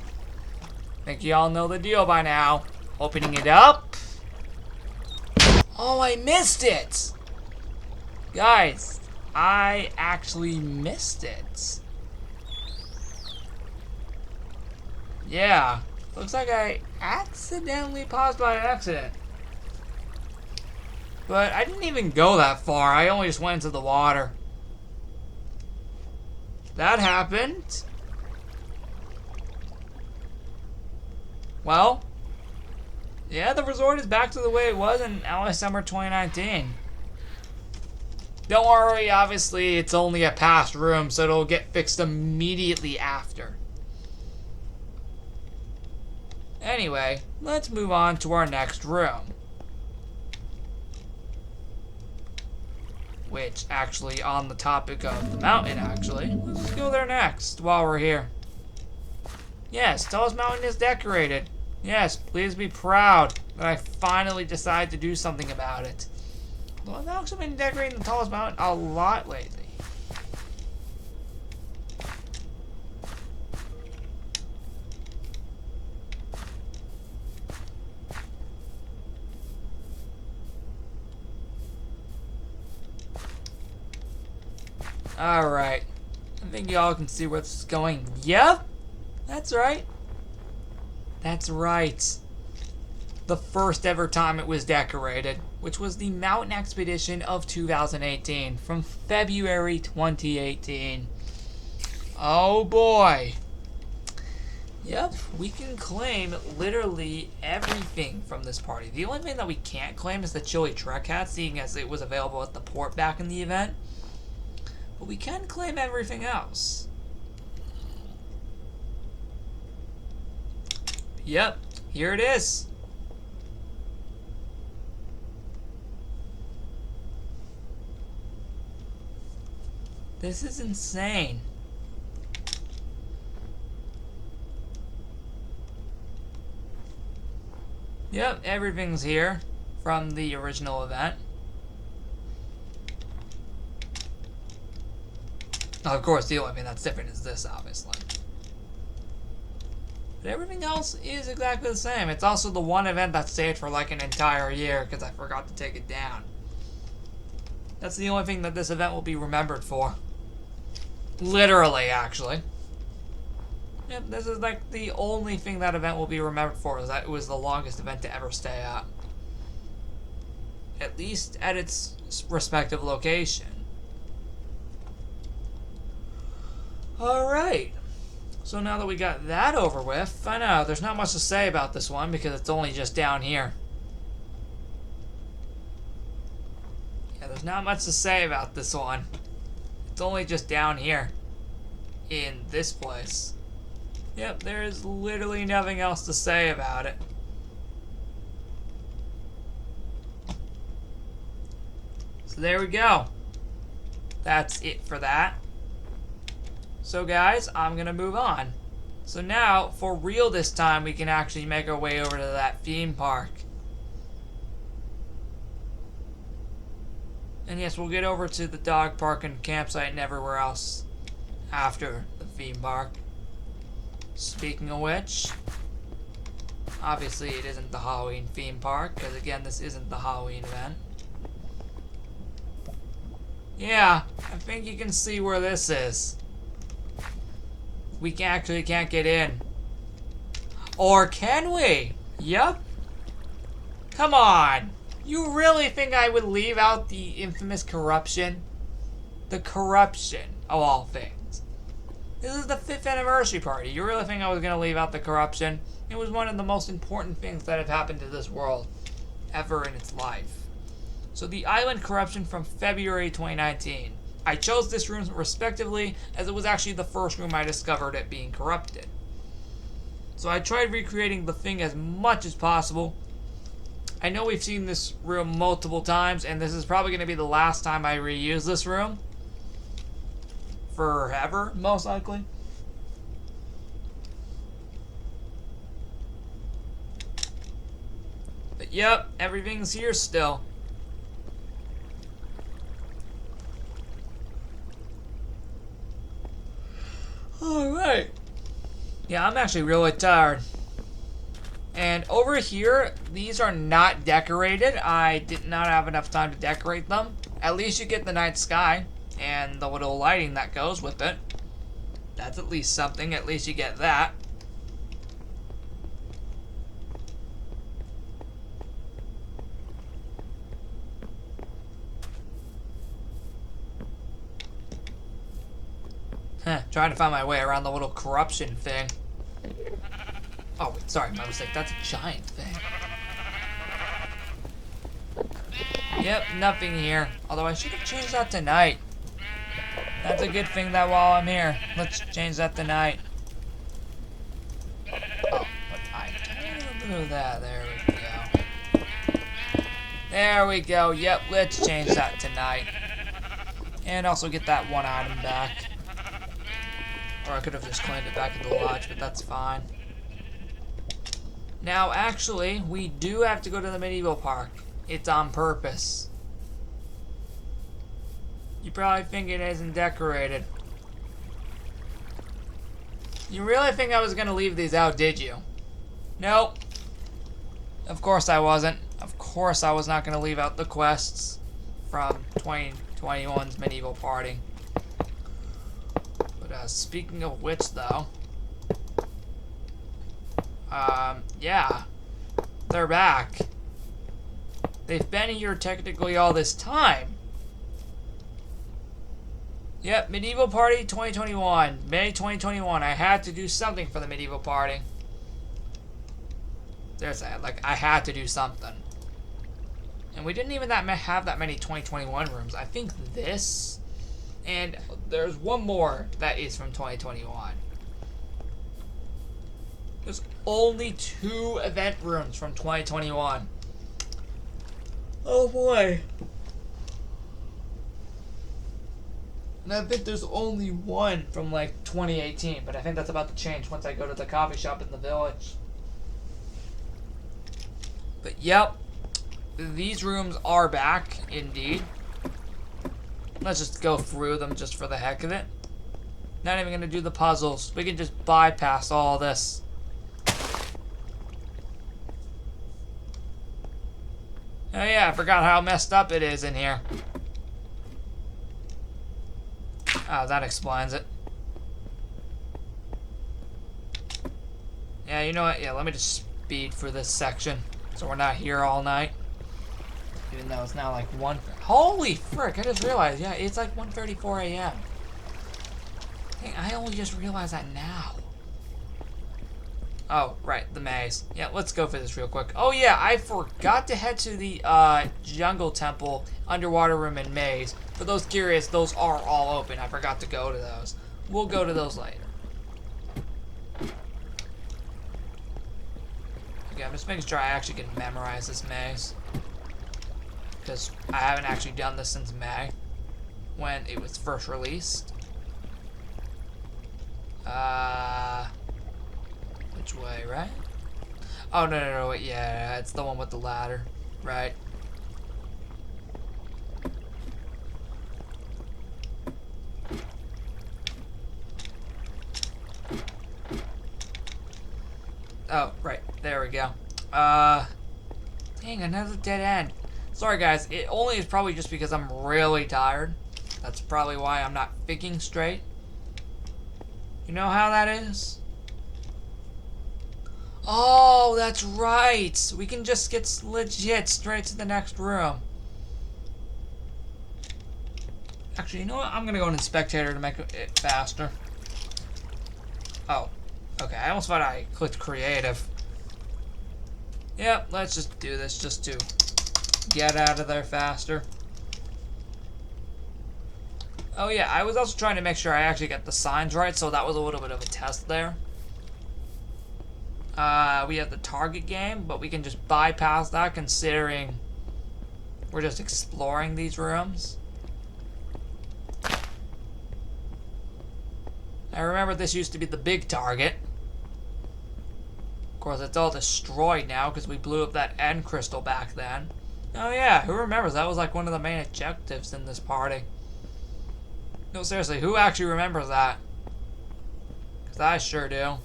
I think you all know the deal by now. Opening it up. Oh, I missed it! Guys, I actually missed it. Yeah, looks like I accidentally paused by accident. But I didn't even go that far. I only just went into the water. That happened. Well, yeah, the resort is back to the way it was in LA Summer 2019. Don't worry, obviously it's only a past room, so it'll get fixed immediately after. Anyway, let's move on to our next room. Which, actually, on the topic of the mountain, actually, let's go there next while we're here. Yes, Tallest Mountain is decorated. Yes, please be proud that I finally decided to do something about it. Well, I've actually been decorating the Tallest Mountain a lot lately. Alright. I think y'all can see where this is going. Yep! That's right. That's right. The first ever time it was decorated, which was the Mountain Expedition of 2018 from February 2018. Oh boy. Yep, we can claim literally everything from this party. The only thing that we can't claim is the Chili Trek hat, seeing as it was available at the port back in the event. But we can claim everything else. Yep, here it is. This is insane. Yep, everything's here from the original event. Now, of course, the only thing that's different is this, obviously. But everything else is exactly the same. It's also the one event that stayed for like an entire year because I forgot to take it down. That's the only thing that this event will be remembered for. Literally, actually. Yep, this is like the only thing that event will be remembered for, is that it was the longest event to ever stay at. At least at its respective location. Alright. So now that we got that over with, I know there's not much to say about this one because it's only just down here. Yeah, there's not much to say about this one. It's only just down here. In this place. Yep, there is literally nothing else to say about it. So there we go. That's it for that. So guys, I'm gonna move on. So now, for real this time, we can actually make our way over to that theme park. And yes, we'll get over to the dog park and campsite and everywhere else after the theme park. Speaking of which, obviously it isn't the Halloween theme park, because again, this isn't the Halloween event. Yeah, I think you can see where this is. We actually can't get in. Or can we? Yep. Come on. You really think I would leave out the infamous corruption? The corruption of all things. This is the 5th anniversary party. You really think I was going to leave out the corruption? It was one of the most important things that have happened to this world ever in its life. So the island corruption from February 2019. I chose this room respectively as it was actually the first room I discovered it being corrupted. So I tried recreating the thing as much as possible. I know we've seen this room multiple times, and this is probably going to be the last time I reuse this room. Forever, most likely. But yep, everything's here still. Alright. Yeah, I'm actually really tired. And over here, these are not decorated. I did not have enough time to decorate them. At least you get the night sky and the little lighting that goes with it. That's at least something. At least you get that. Trying to find my way around the little corruption thing. Oh, wait, sorry, my mistake. That's a giant thing. Yep, nothing here. Although I should have changed that to night. That's a good thing that while I'm here, let's change that to night. Oh, but I don't do that. There we go. There we go. Yep, let's change that to night. And also get that one item back. Or I could have just claimed it back at the lodge, but that's fine. Now, actually, we do have to go to the medieval park. It's on purpose. You probably think it isn't decorated. You really think I was going to leave these out, did you? Nope. Of course I wasn't. Of course I was not going to leave out the quests from 2021's medieval party. But speaking of which, though, yeah, they're back. They've been here technically all this time. Yep, Medieval Party 2021, May 2021. I had to do something for the Medieval Party. There's that, like, I had to do something. And we didn't even have that many 2021 rooms. I think this, and there's one more that is from 2021. There's only 2 event rooms from 2021. Oh boy. And I think there's only one from like 2018, but I think that's about to change once I go to the coffee shop in the village. But yep, these rooms are back, indeed. Let's just go through them just for the heck of it. Not even gonna do the puzzles. We can just bypass all this. Oh yeah, I forgot how messed up it is in here. Oh, that explains it. Yeah, you know what? Yeah, let me just speed through this section so we're not here all night. Even though it's now like 1... Holy frick, I just realized. Yeah, it's like 1:34 a.m. Dang, I only just realized that now. Oh, right, the maze. Yeah, let's go for this real quick. Oh yeah, I forgot to head to the Jungle Temple, Underwater Room, and Maze. For those curious, those are all open. I forgot to go to those. We'll go to those later. Okay, I'm just making sure I actually can memorize this maze. Because I haven't actually done this since May, when it was first released. Which way, right? Oh, no, wait, yeah, it's the one with the ladder, right? Oh, right, there we go. Dang, another dead end. Sorry guys, it only is probably just because I'm really tired. That's probably why I'm not thinking straight. You know how that is? Oh, that's right. We can just get legit straight to the next room. Actually, you know what? I'm gonna go into Spectator to make it faster. Oh, okay. I almost thought I clicked Creative. Yep, let's just do this just to get out of there faster. Oh yeah, I was also trying to make sure I actually got the signs right, so that was a little bit of a test there. We have the target game, but we can just bypass that considering we're just exploring these rooms. I remember this used to be the big target. Of course, it's all destroyed now because we blew up that end crystal back then. Oh yeah, who remembers? That was like one of the main objectives in this party. No, seriously, who actually remembers that? Because I sure do.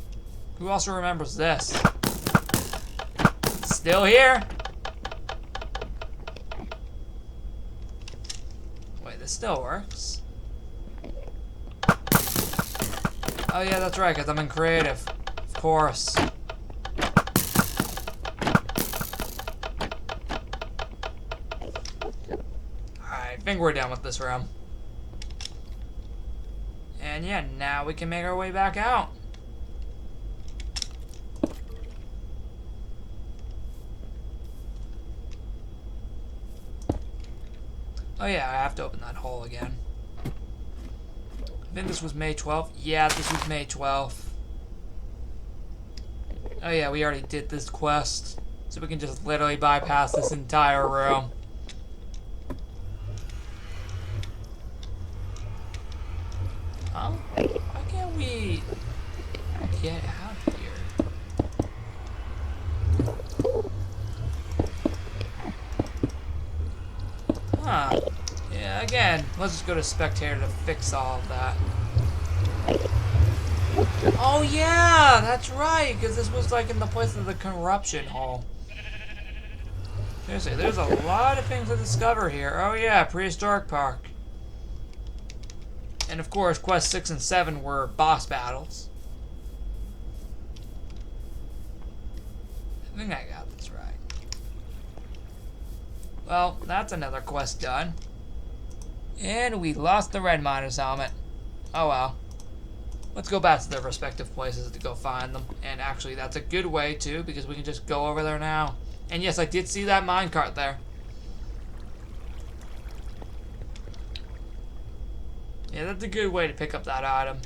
Who also remembers this? Still here. Wait, this still works? Oh yeah, that's right, because I'm in creative. Of course. Alright, I think we're done with this room. And yeah, now we can make our way back out. Oh yeah, I have to open that hole again. I think this was May 12th. Yeah, this was May 12th. Oh yeah, we already did this quest. So we can just literally bypass this entire room. Huh? Why can't we get out of here? Huh. Yeah, again, let's just go to Spectator to fix all of that. Oh yeah, that's right, because this was like in the place of the corruption hole. Seriously, there's a lot of things to discover here. Oh yeah, Prehistoric Park. And of course, Quest 6 and 7 were boss battles. I think I got this right. Well, that's another quest done. And we lost the Red Miner's helmet. Oh well. Let's go back to their respective places to go find them. And actually, that's a good way too, because we can just go over there now. And yes, I did see that minecart there. Yeah, that's a good way to pick up that item.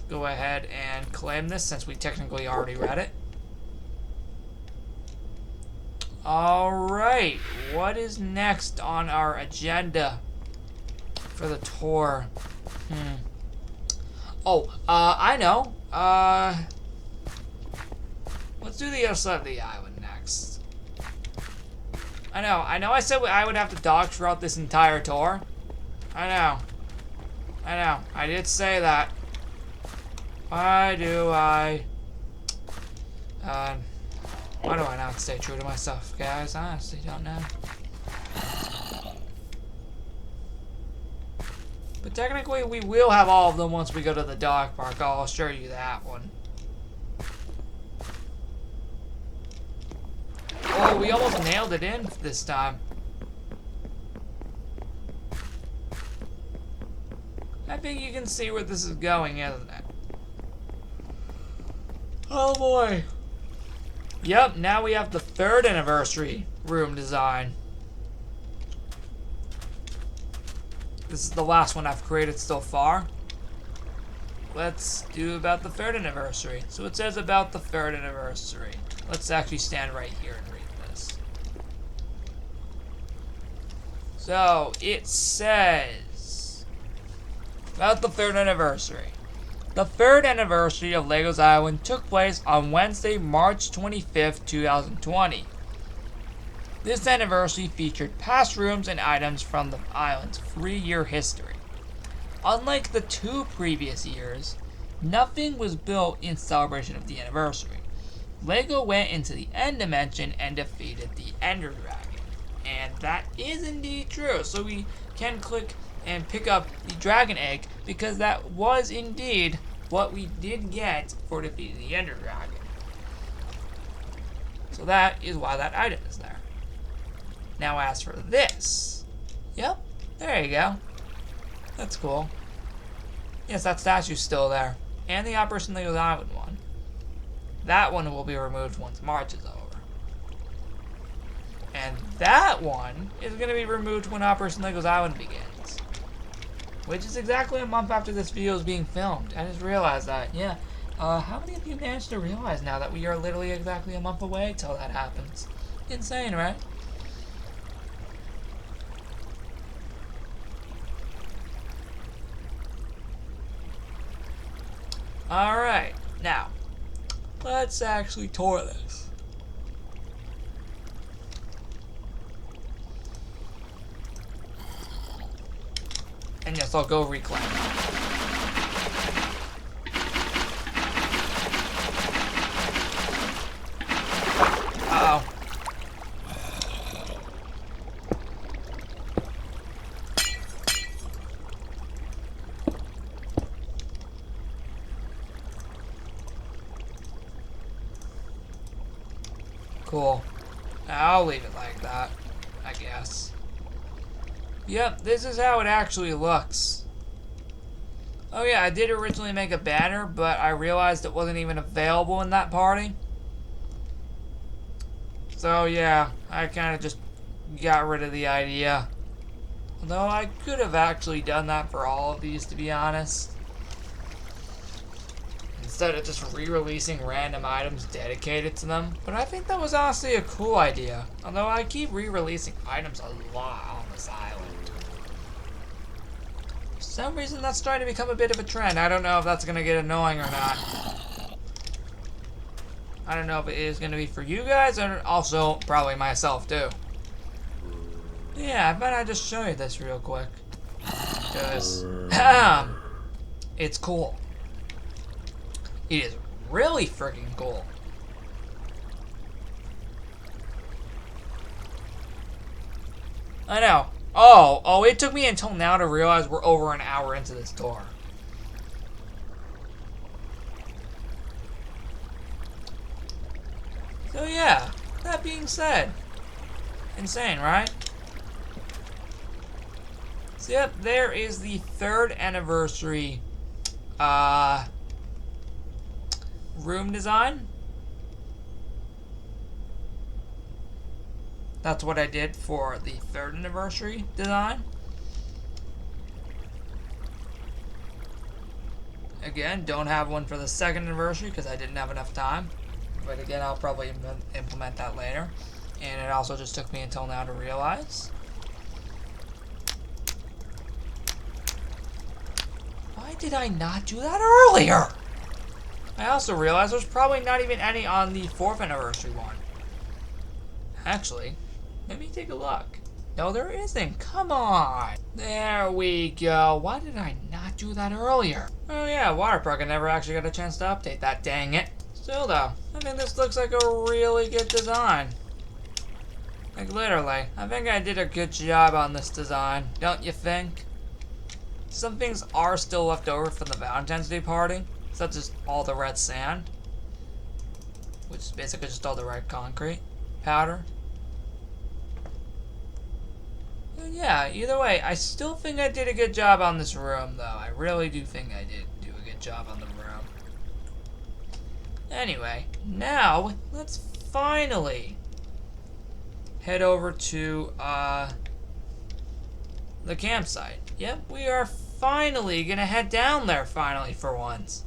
Go ahead and claim this since we technically already read it. Alright, what is next on our agenda for the tour? Oh, I know. Let's do the other side of the island next. I know I said I would have to dodge throughout this entire tour. I know, I did say that. Why do I not stay true to myself, guys? I honestly don't know. But technically, we will have all of them once we go to the dog park. I'll show you that one. Oh, we almost nailed it in this time. I think you can see where this is going, isn't it? Oh boy. Yep, now we have the 3rd anniversary room design. This is the last one I've created so far. Let's do about the 3rd anniversary. So it says about the 3rd anniversary. Let's actually stand right here and read this. So it says about the 3rd anniversary. The 3rd anniversary of LEGO's Island took place on Wednesday, March 25th, 2020. This anniversary featured past rooms and items from the island's 3-year history. Unlike the 2 previous years, nothing was built in celebration of the anniversary. LEGO went into the End Dimension and defeated the Ender Dragon. And that is indeed true, so we can click and pick up the Dragon Egg, because that was indeed what we did get for defeating the Ender Dragon. So that is why that item is there. Now as for this, yep, there you go. That's cool. Yes, that statue's still there. And the Operation LEGO's Island one. That one will be removed once March is over. And that one is going to be removed when Operation LEGO's Island begins. Which is exactly a month after this video is being filmed. I just realized that. Yeah, How many of you managed to realize now that we are literally exactly a month away till that happens? Insane, right? Alright, now, let's actually tour this. And yes, I'll go reclaim. Uh-oh. Cool. I'll leave it like that, I guess. Yep, this is how it actually looks. Oh yeah, I did originally make a banner, but I realized it wasn't even available in that party. So yeah, I kind of just got rid of the idea. Although I could have actually done that for all of these, to be honest. Instead of just re-releasing random items dedicated to them. But I think that was honestly a cool idea. Although I keep re-releasing items a lot on this island. For some reason that's starting to become a bit of a trend. I don't know if that's going to get annoying or not. I don't know if it is going to be for you guys and also probably myself too. Yeah, I bet I'd just show you this real quick. Because it's cool. It is really freaking cool. I know. Oh, it took me until now to realize we're over an hour into this tour. So yeah, that being said, insane, right? So yep, there is the 3rd anniversary room design. That's what I did for the 3rd anniversary design. Again, don't have one for the 2nd anniversary because I didn't have enough time. But again, I'll probably implement that later. And it also just took me until now to realize. Why did I not do that earlier? I also realized there's probably not even any on the 4th anniversary one. Actually, let me take a look. No, there isn't. Come on. There we go. Why did I not do that earlier? Oh yeah, Waterpark. I never actually got a chance to update that. Dang it. Still though, I think this looks like a really good design. Like literally, I think I did a good job on this design. Don't you think? Some things are still left over from the Valentine's Day party, such as all the red sand, which is basically just all the red concrete powder. And yeah, either way, I still think I did a good job on this room, though. I really do think I did do a good job on the room. Anyway, now let's finally head over to the campsite. Yep, we are finally gonna head down there finally for once.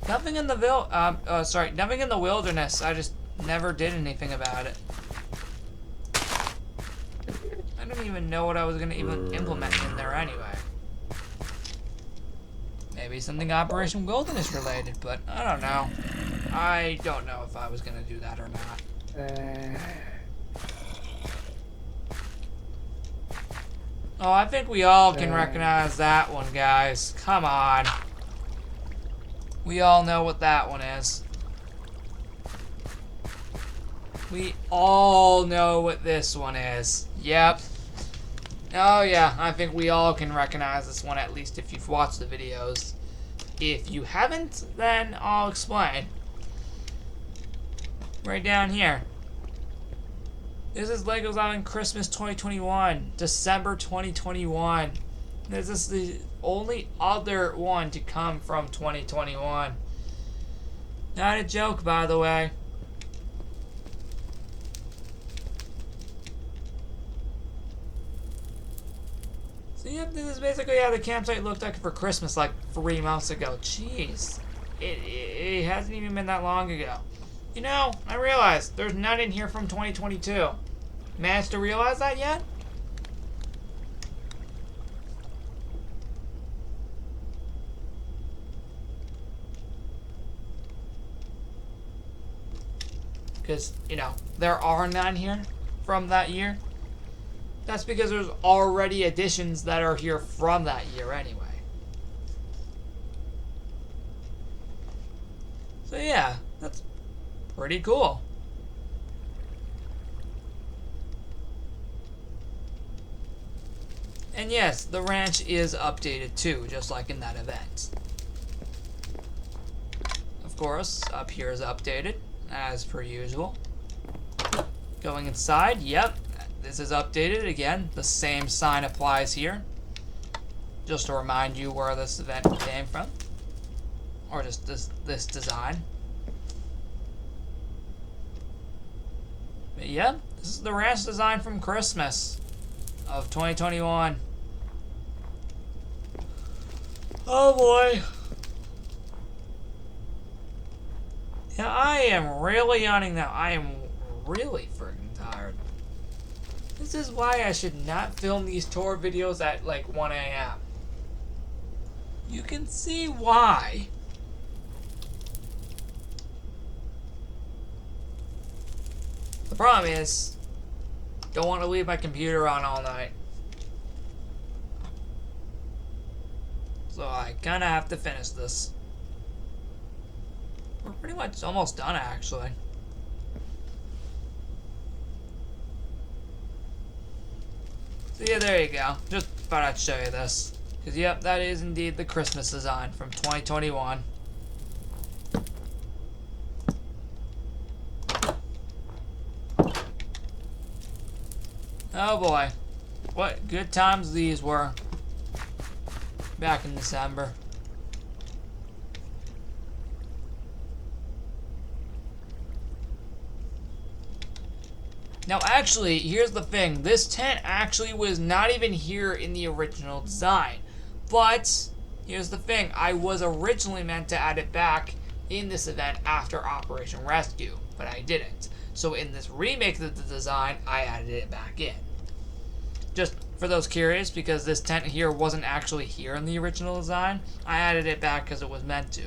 Nothing in the nothing in the wilderness. I just never did anything about it. I don't even know what I was gonna even implement in there anyway. Maybe something Operation Wilderness related, but I don't know. I don't know if I was gonna do that or not. Oh, I think we all can recognize that one, guys. Come on. We all know what that one is. We all know what this one is. Yep. Oh yeah, I think we all can recognize this one, at least if you've watched the videos. If you haven't, then I'll explain. Right down here. This is Legos Island Christmas 2021, December 2021. This is the only other one to come from 2021. Not a joke, by the way. So Yep, this is basically how the campsite looked like for Christmas like 3 months ago. Jeez. It hasn't even been that long ago. You know, I realized there's none in here from 2022. Managed to realize that yet? Because, you know, there are none here from that year. That's because there's already additions that are here from that year anyway. So yeah, that's pretty cool. And yes, the ranch is updated too, just like in that event. Of course, up here is updated, as per usual. Going inside, yep, this is updated again. The same sign applies here. Just to remind you where this event came from. Or just this design. But yeah, this is the ranch design from Christmas of 2021. Oh boy. Yeah, I am really yawning now. I am really freaking tired. This is why I should not film these tour videos at like 1 a.m. You can see why. The problem is, don't want to leave my computer on all night. So I kinda have to finish this. We're pretty much almost done actually. So yeah, there you go. Just thought I'd show you this. Because yep, that is indeed the Christmas design from 2021. Oh boy. What good times these were. Back in December. Now actually, here's the thing. This tent actually was not even here in the original design. But, here's the thing. I was originally meant to add it back in this event after Operation Rescue. But I didn't. So in this remake of the design, I added it back in. Just for those curious, because this tent here wasn't actually here in the original design, I added it back because it was meant to.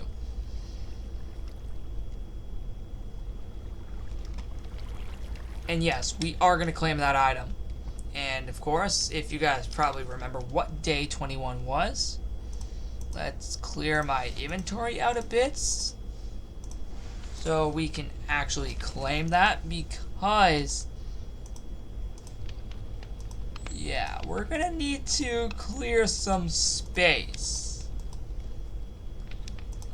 And yes, we are going to claim that item. And of course, if you guys probably remember what day 21 was, let's clear my inventory out a bit so we can actually claim that, because yeah, we're gonna need to clear some space.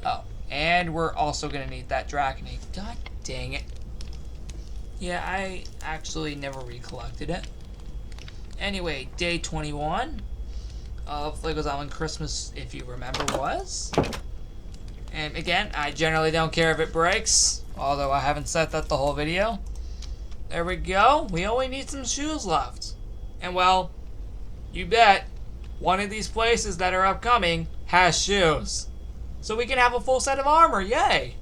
Oh, and we're also gonna need that Dragon Egg. God dang it. Yeah, I actually never recollected it. Anyway, day 21 of LEGO's Island Christmas, if you remember, was. And again, I generally don't care if it breaks, although I haven't said that the whole video. There we go. We only need some shoes left. And well, you bet, one of these places that are upcoming has shoes. So we can have a full set of armor, yay!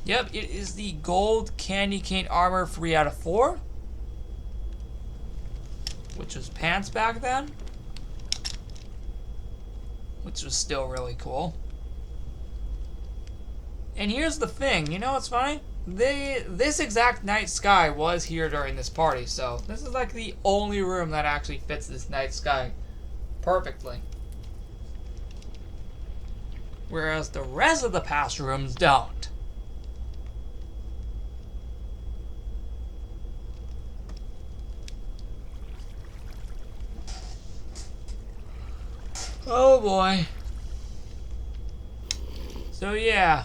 Yep, it is the gold candy cane armor 3 out of 4. Which was pants back then. Which was still really cool. And here's the thing, you know what's funny? This exact night sky was here during this party, so this is like the only room that actually fits this night sky perfectly. Whereas the rest of the past rooms don't. Oh boy. So yeah,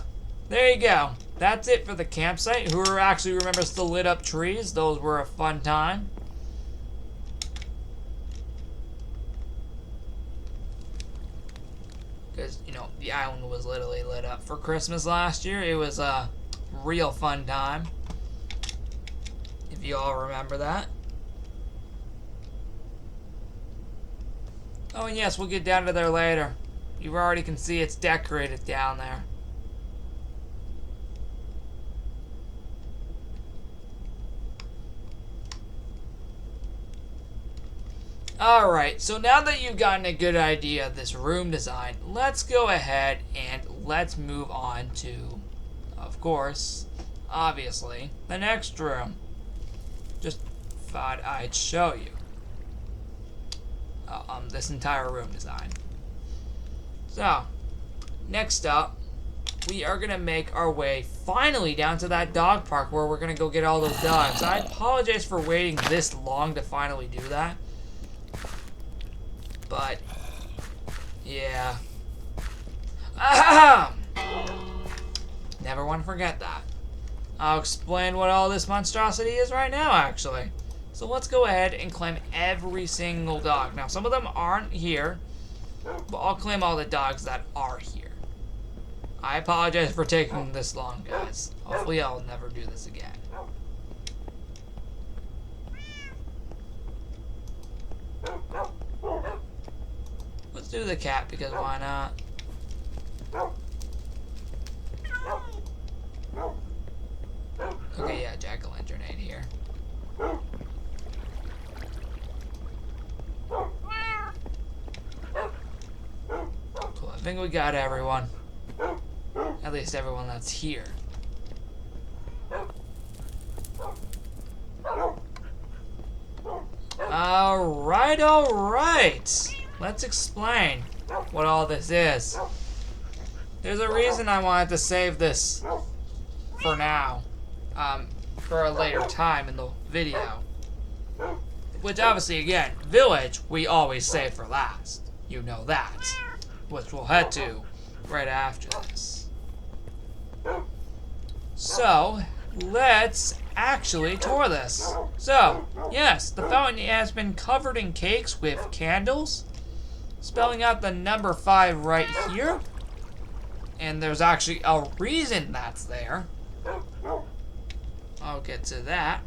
there you go. That's it for the campsite. Who actually remembers the lit up trees? Those were a fun time. Because, you know, the island was literally lit up for Christmas last year. It was a real fun time. If you all remember that. Oh, and yes, we'll get down to there later. You already can see it's decorated down there. Alright, so now that you've gotten a good idea of this room design, let's go ahead and let's move on to, of course, obviously, the next room. Just thought I'd show you this entire room design. So, next up, we are going to make our way finally down to that dog park where we're going to go get all those dogs. I apologize for waiting this long to finally do that. But, yeah. Ahem! Never want to forget that. I'll explain what all this monstrosity is right now, actually. So let's go ahead and claim every single dog. Now, some of them aren't here, but I'll claim all the dogs that are here. I apologize for taking this long, guys. Hopefully I'll never do this again. Let's do the cat, because why not? Okay, yeah, jack-o'-lantern ain't here. Cool, I think we got everyone. At least everyone that's here. Alright. Let's explain what all this is. There's a reason I wanted to save this for now. For a later time in the video. Which obviously, again, village, we always save for last. You know that. Which we'll head to right after this. So, let's actually tour this. So, yes, the fountain has been covered in cakes with candles, spelling out the number 5 right here. And there's actually a reason that's there. I'll get to that.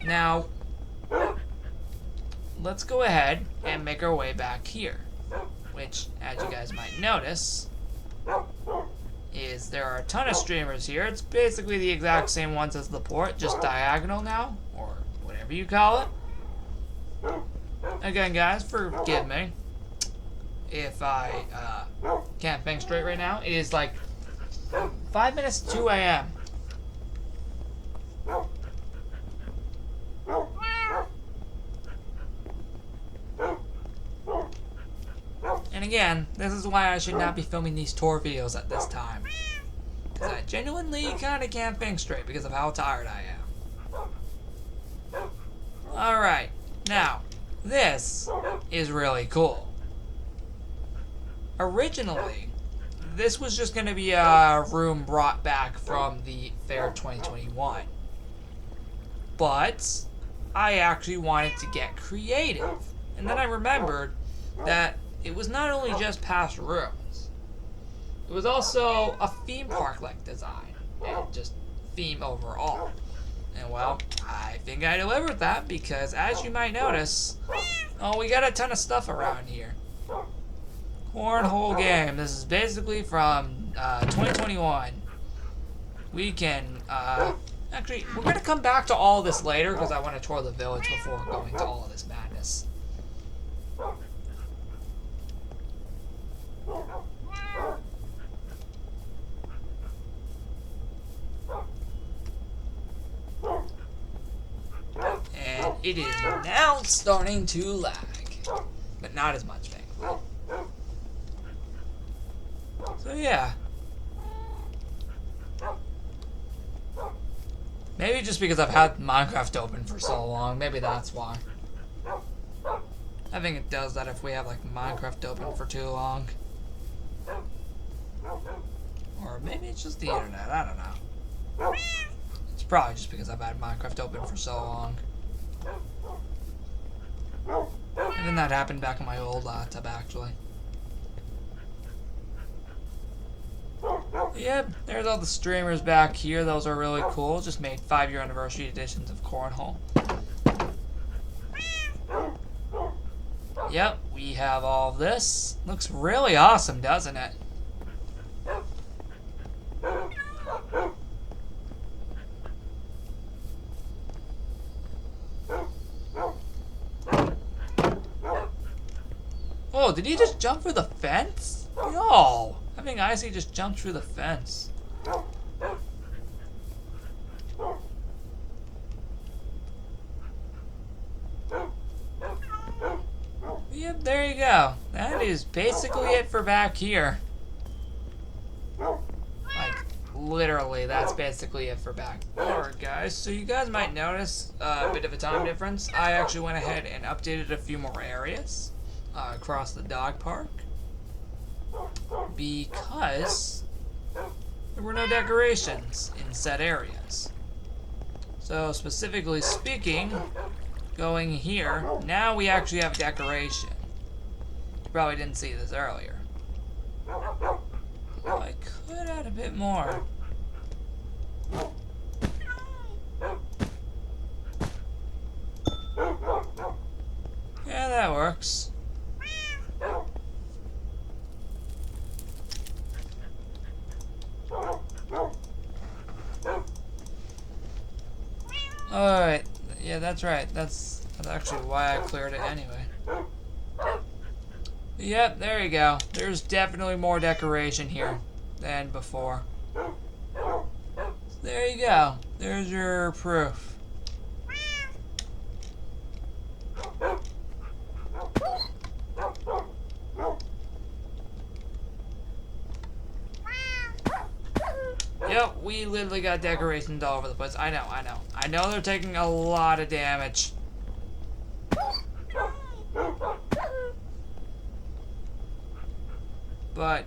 Now, let's go ahead and make our way back here. Which, as you guys might notice, is there are a ton of streamers here. It's basically the exact same ones as the port, just diagonal now, or whatever you call it. Again, guys, forgive me if I can't think straight right now. It is like 5 minutes to 2 a.m. And again, this is why I should not be filming these tour videos at this time. Because I genuinely kind of can't think straight because of how tired I am. Alright, now, this is really cool. Originally, this was just going to be a room brought back from the Fair 2021. But I actually wanted to get creative. And then I remembered that it was not only just past rooms. It was also a theme park-like design. And just theme overall. And well, I think I delivered that because as you might notice, oh, we got a ton of stuff around here. Cornhole game. This is basically from 2021. We can, actually, we're going to come back to all this later because I want to tour the village before going to all of this madness. And it is now starting to lag, but not as much, thankfully. So yeah. Maybe just because I've had Minecraft open for so long, maybe that's why. I think it does that if we have like Minecraft open for too long. Or maybe it's just the internet, I don't know. It's probably just because I've had Minecraft open for so long. And then that happened back on my old laptop, actually. Yep, there's all the streamers back here. Those are really cool. Just made 5-year anniversary editions of Cornhole. Yep, we have all of this. Looks really awesome, doesn't it? Oh, did he just jump through the fence? No! I think Icy just jumped through the fence. Yep, there you go. That is basically it for back here. Like, literally, that's basically it for back. Alright, guys, so you guys might notice a bit of a time difference. I actually went ahead and updated a few more areas across the dog park because there were no decorations in said areas. So, specifically speaking, going here, now we actually have decoration. You probably didn't see this earlier. Well, I could add a bit more. Yeah, that works. Alright, yeah, that's right. That's actually why I cleared it anyway. Yep, there you go. There's definitely more decoration here than before. There you go. There's your proof. Yep, we literally got decorations all over the place. I know. I know they're taking a lot of damage. But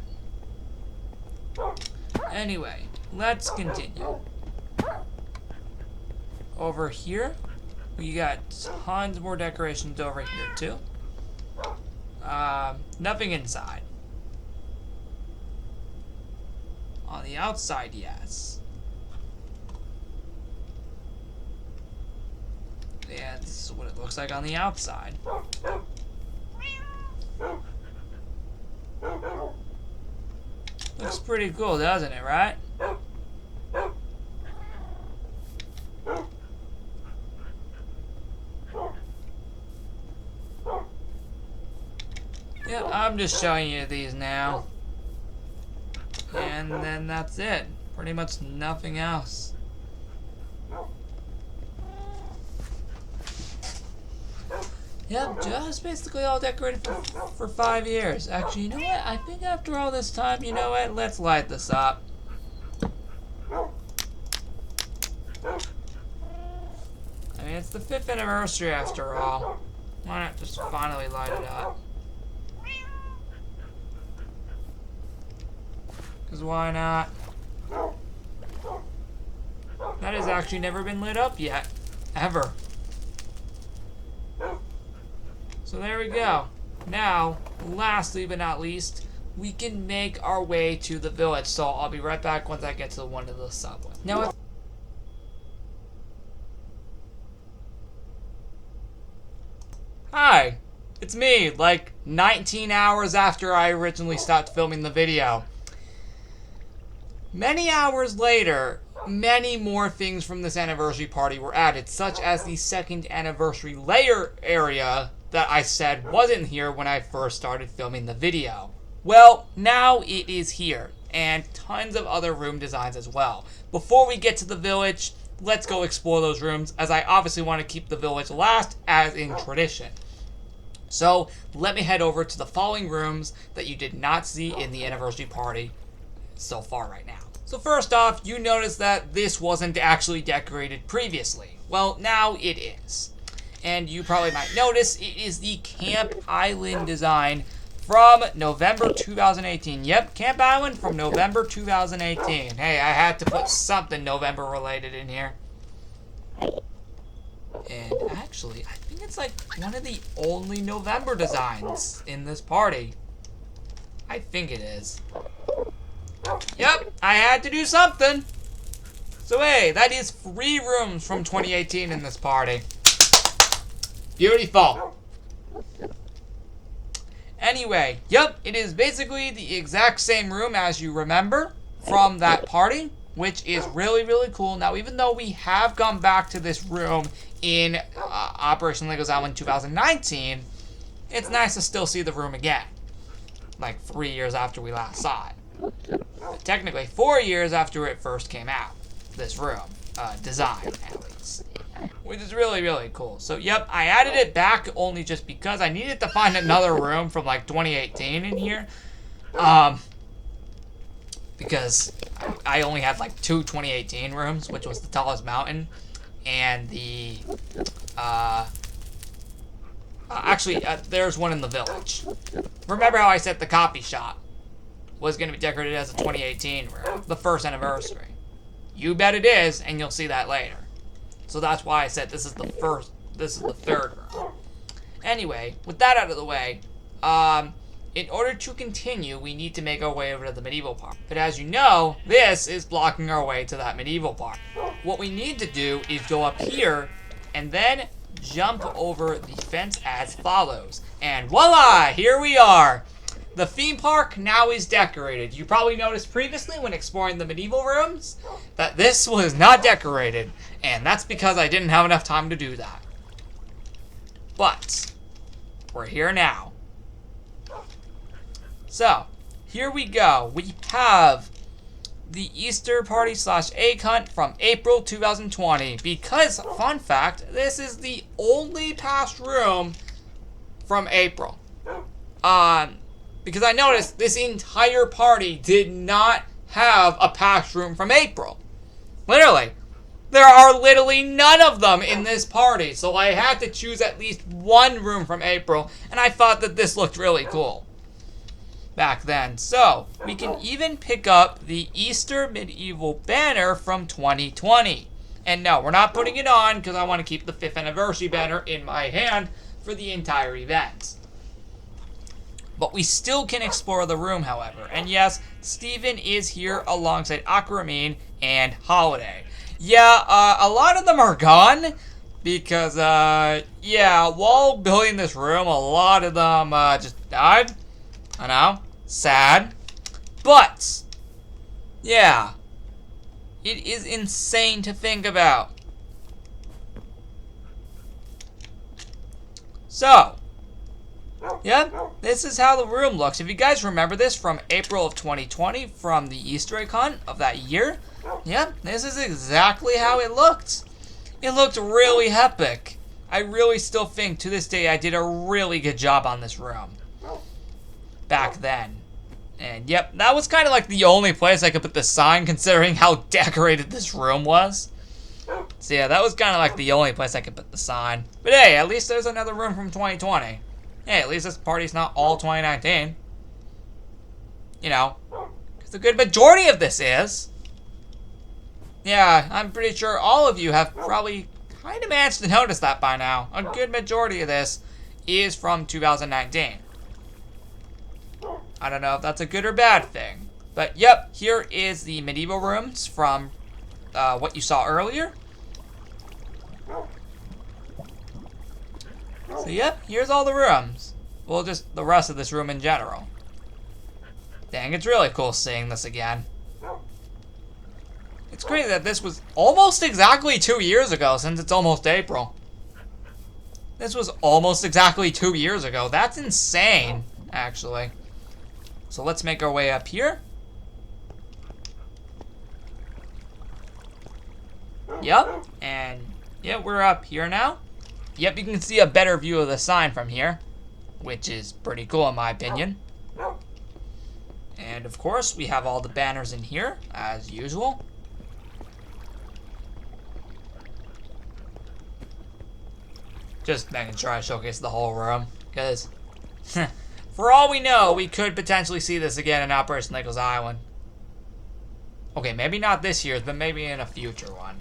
anyway, let's continue. Over here, we got tons more decorations over here too. Nothing inside. On the outside, yes. And this is what it looks like on the outside. Looks pretty cool, doesn't it, right? Yep, I'm just showing you these now. And then that's it. Pretty much nothing else. Yep, just basically all decorated for 5 years. Actually, you know what? I think after all this time, you know what? Let's light this up. I mean, it's the 5th anniversary after all. Why not just finally light it up? Because why not? That has actually never been lit up yet. Ever. So there we go. Now, lastly but not least, we can make our way to the village. So I'll be right back once I get to one of the subways. Now, hi, it's me, like 19 hours after I originally stopped filming the video. Many hours later, many more things from this anniversary party were added, such as the 2nd anniversary layer area that I said wasn't here when I first started filming the video. Well, now it is here, and tons of other room designs as well. Before we get to the village, let's go explore those rooms, as I obviously want to keep the village last, as in tradition. So, let me head over to the following rooms that you did not see in the anniversary party so far right now. So first off, you notice that this wasn't actually decorated previously. Well, now it is. And you probably might notice it is the Camp Island design from November 2018. Yep, Camp Island from November 2018. Hey, I had to put something November related in here. And actually, I think it's like one of the only November designs in this party. I think it is. Yep, I had to do something. So hey, that is 3 rooms from 2018 in this party. Beautiful. Anyway, yep, it is basically the exact same room as you remember from that party, which is really, really cool. Now, even though we have gone back to this room in Operation Legos Island 2019, it's nice to still see the room again. Like 3 years after we last saw it. But technically, 4 years after it first came out. This room. Design, at least. Which is really, really cool. So, yep, I added it back only just because I needed to find another room from, like, 2018 in here. Because I only had, like, 2 2018 rooms, which was the Tallest Mountain and the, actually, there's one in the village. Remember how I said the copy shop was going to be decorated as a 2018 room, the first anniversary. You bet it is, and you'll see that later. So that's why I said this is the third room. Anyway, with that out of the way, in order to continue, we need to make our way over to the medieval part. But as you know, this is blocking our way to that medieval part. What we need to do is go up here, and then jump over the fence as follows. And voila, here we are. The theme park now is decorated. You probably noticed previously when exploring the medieval rooms that this was not decorated, and that's because I didn't have enough time to do that. But we're here now. So, here we go. We have the Easter party / egg hunt from April 2020. Because, fun fact, this is the only past room from April. Because I noticed this entire party did not have a past room from April. Literally. There are literally none of them in this party. So I had to choose at least one room from April. And I thought that this looked really cool back then. So, we can even pick up the Easter medieval banner from 2020. And no, we're not putting it on because I want to keep the 5th anniversary banner in my hand for the entire event. But we still can explore the room, however. And yes, Steven is here alongside Aquamarine and Holiday. Yeah, a lot of them are gone. Because, yeah, while building this room, a lot of them just died. I know. Sad. But, yeah. It is insane to think about. So, yeah, this is how the room looks. If you guys remember this from April of 2020, from the Easter egg hunt of that year, yeah, this is exactly how it looked. It looked really epic. I really still think, to this day, I did a really good job on this room back then. And yep, that was kind of like the only place I could put the sign, considering how decorated this room was. So yeah, that was kind of like the only place I could put the sign. But hey, at least there's another room from 2020. Hey, at least this party's not all 2019. You know, because the good majority of this is. Yeah, I'm pretty sure all of you have probably kind of managed to notice that by now. A good majority of this is from 2019. I don't know if that's a good or bad thing. But yep, here is the medieval rooms from what you saw earlier. So yep, here's all the rooms. Well, just the rest of this room in general. Dang, it's really cool seeing this again. It's crazy that this was almost exactly 2 years ago, since it's almost April. This was almost exactly 2 years ago. That's insane, actually. So let's make our way up here. Yep, and yeah, we're up here now. Yep, you can see a better view of the sign from here, which is pretty cool in my opinion. And of course, we have all the banners in here, as usual. Just making sure I showcase the whole room, because for all we know, we could potentially see this again in Operation Legos Island. Okay, maybe not this year, but maybe in a future one.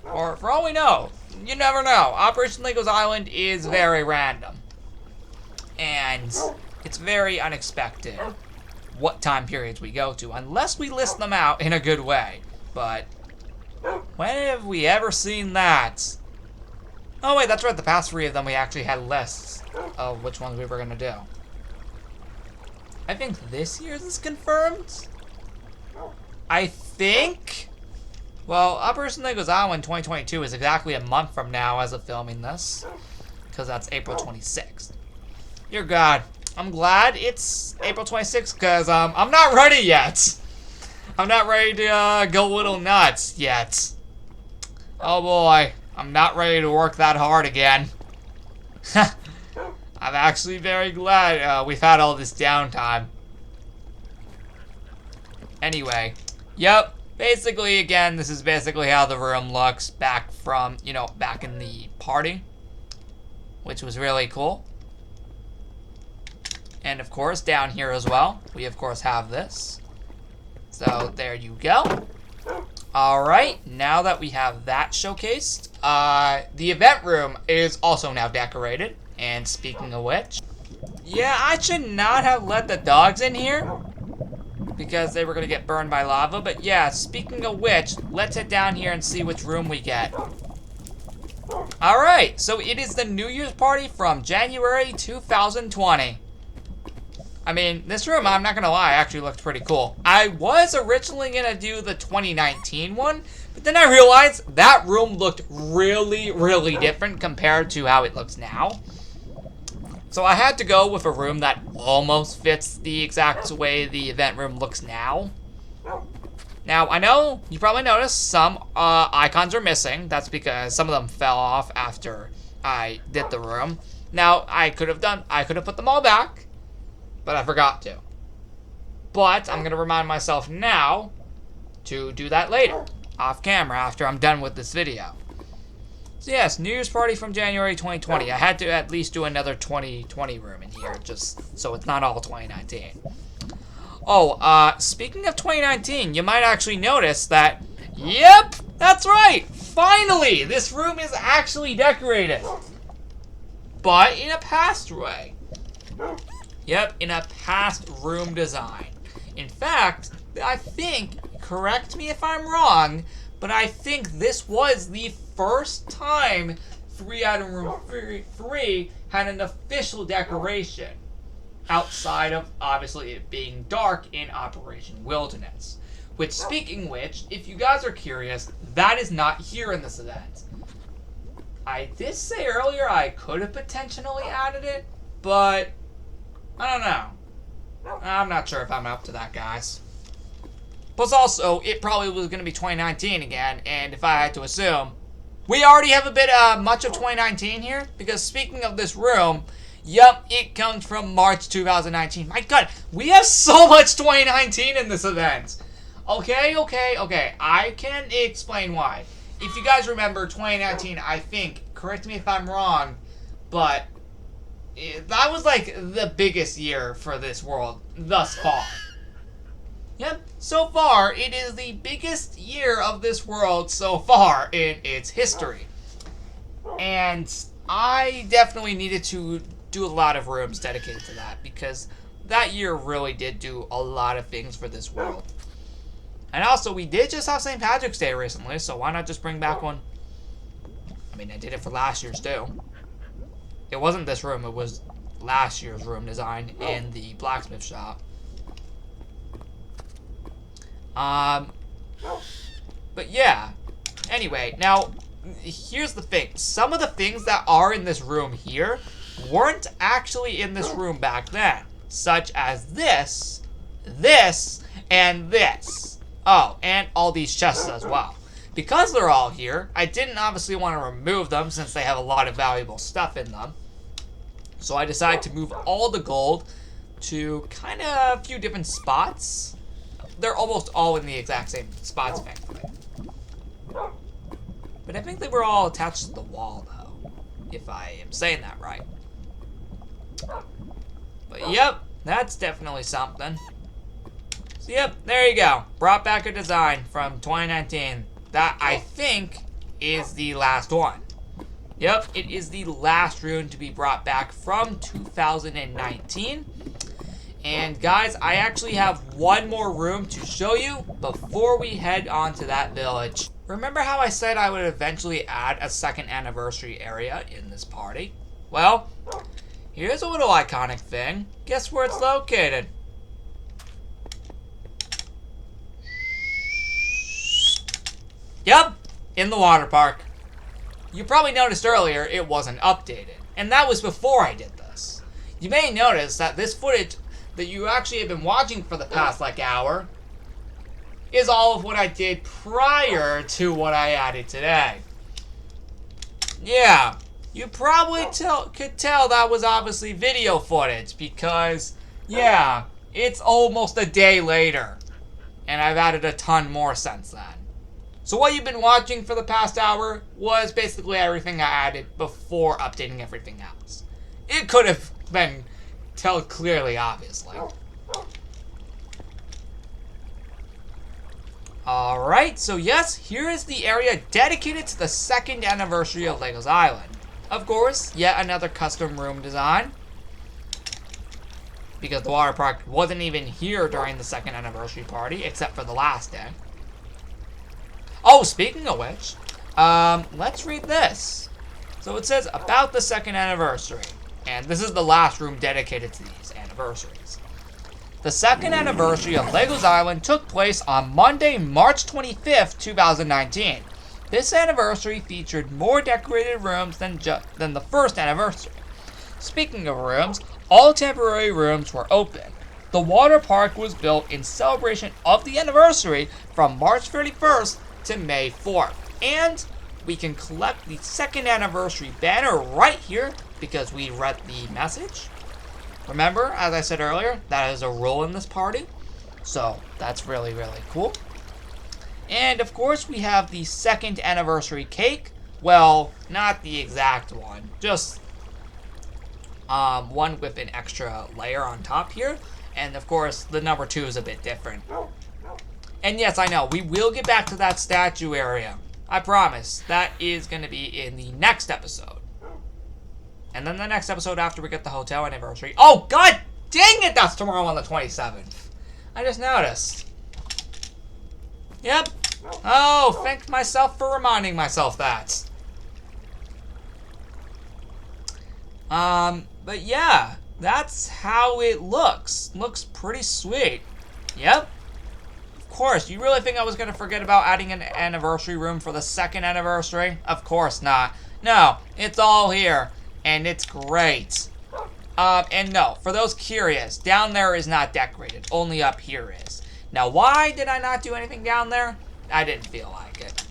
Or for all we know, you never know. Operation Legos Island is very random. And it's very unexpected what time periods we go to, unless we list them out in a good way. But when have we ever seen that? Oh wait, that's right, the past 3 of them we actually had lists of which ones we were gonna do. I think this year's is confirmed. I think. Well, Operation Legos Island 2022 is exactly a month from now as of filming this, because that's April 26th. Dear God, I'm glad it's April 26th because I'm not ready yet. I'm not ready to go a little nuts yet. Oh boy, I'm not ready to work that hard again. I'm actually very glad we've had all this downtime. Anyway, yep. Basically, again, this is basically how the room looks back from, back in the party, which was really cool. And of course, down here as well, we of course have this. So there you go. All right, now that we have that showcased, the event room is also now decorated. And speaking of which, yeah, I should not have let the dogs in here, because they were going to get burned by lava. But yeah, speaking of which, let's head down here and see which room we get. Alright, so it is the New Year's party from January 2020. I mean, this room, I'm not going to lie, actually looked pretty cool. I was originally going to do the 2019 one, but then I realized that room looked really, really different compared to how it looks now. So I had to go with a room that almost fits the exact way the event room looks now. Now, I know you probably noticed some icons are missing. That's because some of them fell off after I did the room. Now, I could have put them all back, but I forgot to. But I'm going to remind myself now to do that later, off camera, after I'm done with this video. So yes, New Year's party from January 2020. I had to at least do another 2020 room in here, just so it's not all 2019. Oh, speaking of 2019, you might actually notice that, yep, that's right, finally, this room is actually decorated. But in a past way. Yep, in a past room design. In fact, I think, correct me if I'm wrong, but I think this was the first time 3 out of Room 3 had an official decoration, outside of, obviously, it being dark in Operation Wilderness. Which, speaking which, if you guys are curious, that is not here in this event. I did say earlier I could have potentially added it, but I don't know. I'm not sure if I'm up to that, guys. Plus also, it probably was going to be 2019 again, and if I had to assume, we already have a bit much of 2019 here, because speaking of this room, yup, it comes from March 2019. My God, we have so much 2019 in this event. Okay, I can explain why. If you guys remember 2019, I think, correct me if I'm wrong, but that was like the biggest year for this world thus far. Yep, so far, it is the biggest year of this world so far in its history. And I definitely needed to do a lot of rooms dedicated to that, because that year really did do a lot of things for this world. And also, we did just have St. Patrick's Day recently, so why not just bring back one? I mean, I did it for last year's too. It wasn't this room, it was last year's room design in the blacksmith shop. But yeah, anyway, now, here's the thing. Some of the things that are in this room here weren't actually in this room back then, such as this, and this. Oh, and all these chests as well. Because they're all here, I didn't obviously want to remove them since they have a lot of valuable stuff in them. So I decided to move all the gold to kind of a few different spots. They're almost all in the exact same spots, thankfully. But I think they were all attached to the wall, though, if I am saying that right. But yep, that's definitely something. So yep, there you go. Brought back a design from 2019. That, I think, is the last one. Yep, it is the last rune to be brought back from 2019. And guys, I actually have one more room to show you before we head on to that village. Remember how I said I would eventually add a second anniversary area in this party? Well, here's a little iconic thing. Guess where it's located? Yep, in the water park. You probably noticed earlier it wasn't updated, and that was before I did this. You may notice that this footage that you actually have been watching for the past hour is all of what I did prior to what I added today. Yeah, you probably could tell that was obviously video footage because, yeah, it's almost a day later, and I've added a ton more since then. So what you've been watching for the past hour was basically everything I added before updating everything else. It could have been told clearly, obviously. Alright, so yes, here is the area dedicated to the 2nd anniversary of Legos Island. Of course, yet another custom room design. Because the water park wasn't even here during the 2nd anniversary party, except for the last day. Oh, speaking of which, let's read this. So it says, about the 2nd anniversary. And this is the last room dedicated to these anniversaries. The 2nd anniversary of Legos Island took place on Monday, March 25th, 2019. This anniversary featured more decorated rooms than the first anniversary. Speaking of rooms, all temporary rooms were open. The water park was built in celebration of the anniversary from March 31st to May 4th. And we can collect the 2nd anniversary banner right here because we read the message. Remember, as I said earlier, that is a rule in this party. So that's really, really cool. And of course, we have the 2nd anniversary cake. Well, not the exact one. Just one with an extra layer on top here. And of course, the number 2 is a bit different. And yes, I know, we will get back to that statue area. I promise. That is going to be in the next episode. And then the next episode after we get the hotel anniversary. Oh, god dang it! That's tomorrow on the 27th. I just noticed. Yep. Oh, thank myself for reminding myself that. But yeah, that's how it looks. Looks pretty sweet. Yep. Of course, you really think I was going to forget about adding an anniversary room for the 2nd anniversary? Of course not. No, it's all here. And it's great. And no, for those curious, down there is not decorated. Only up here is. Now, why did I not do anything down there? I didn't feel like it.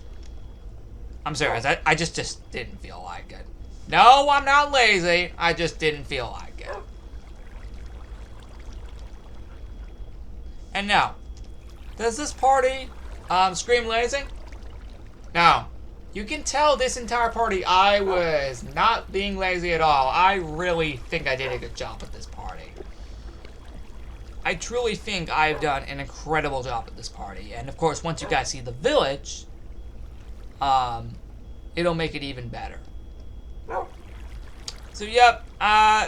I'm serious. I just didn't feel like it. No, I'm not lazy. I just didn't feel like it. And now, does this party scream lazy? No. You can tell this entire party I was not being lazy at all. I really think I did a good job at this party. I truly think I've done an incredible job at this party. And of course, once you guys see the village, it'll make it even better. So yep,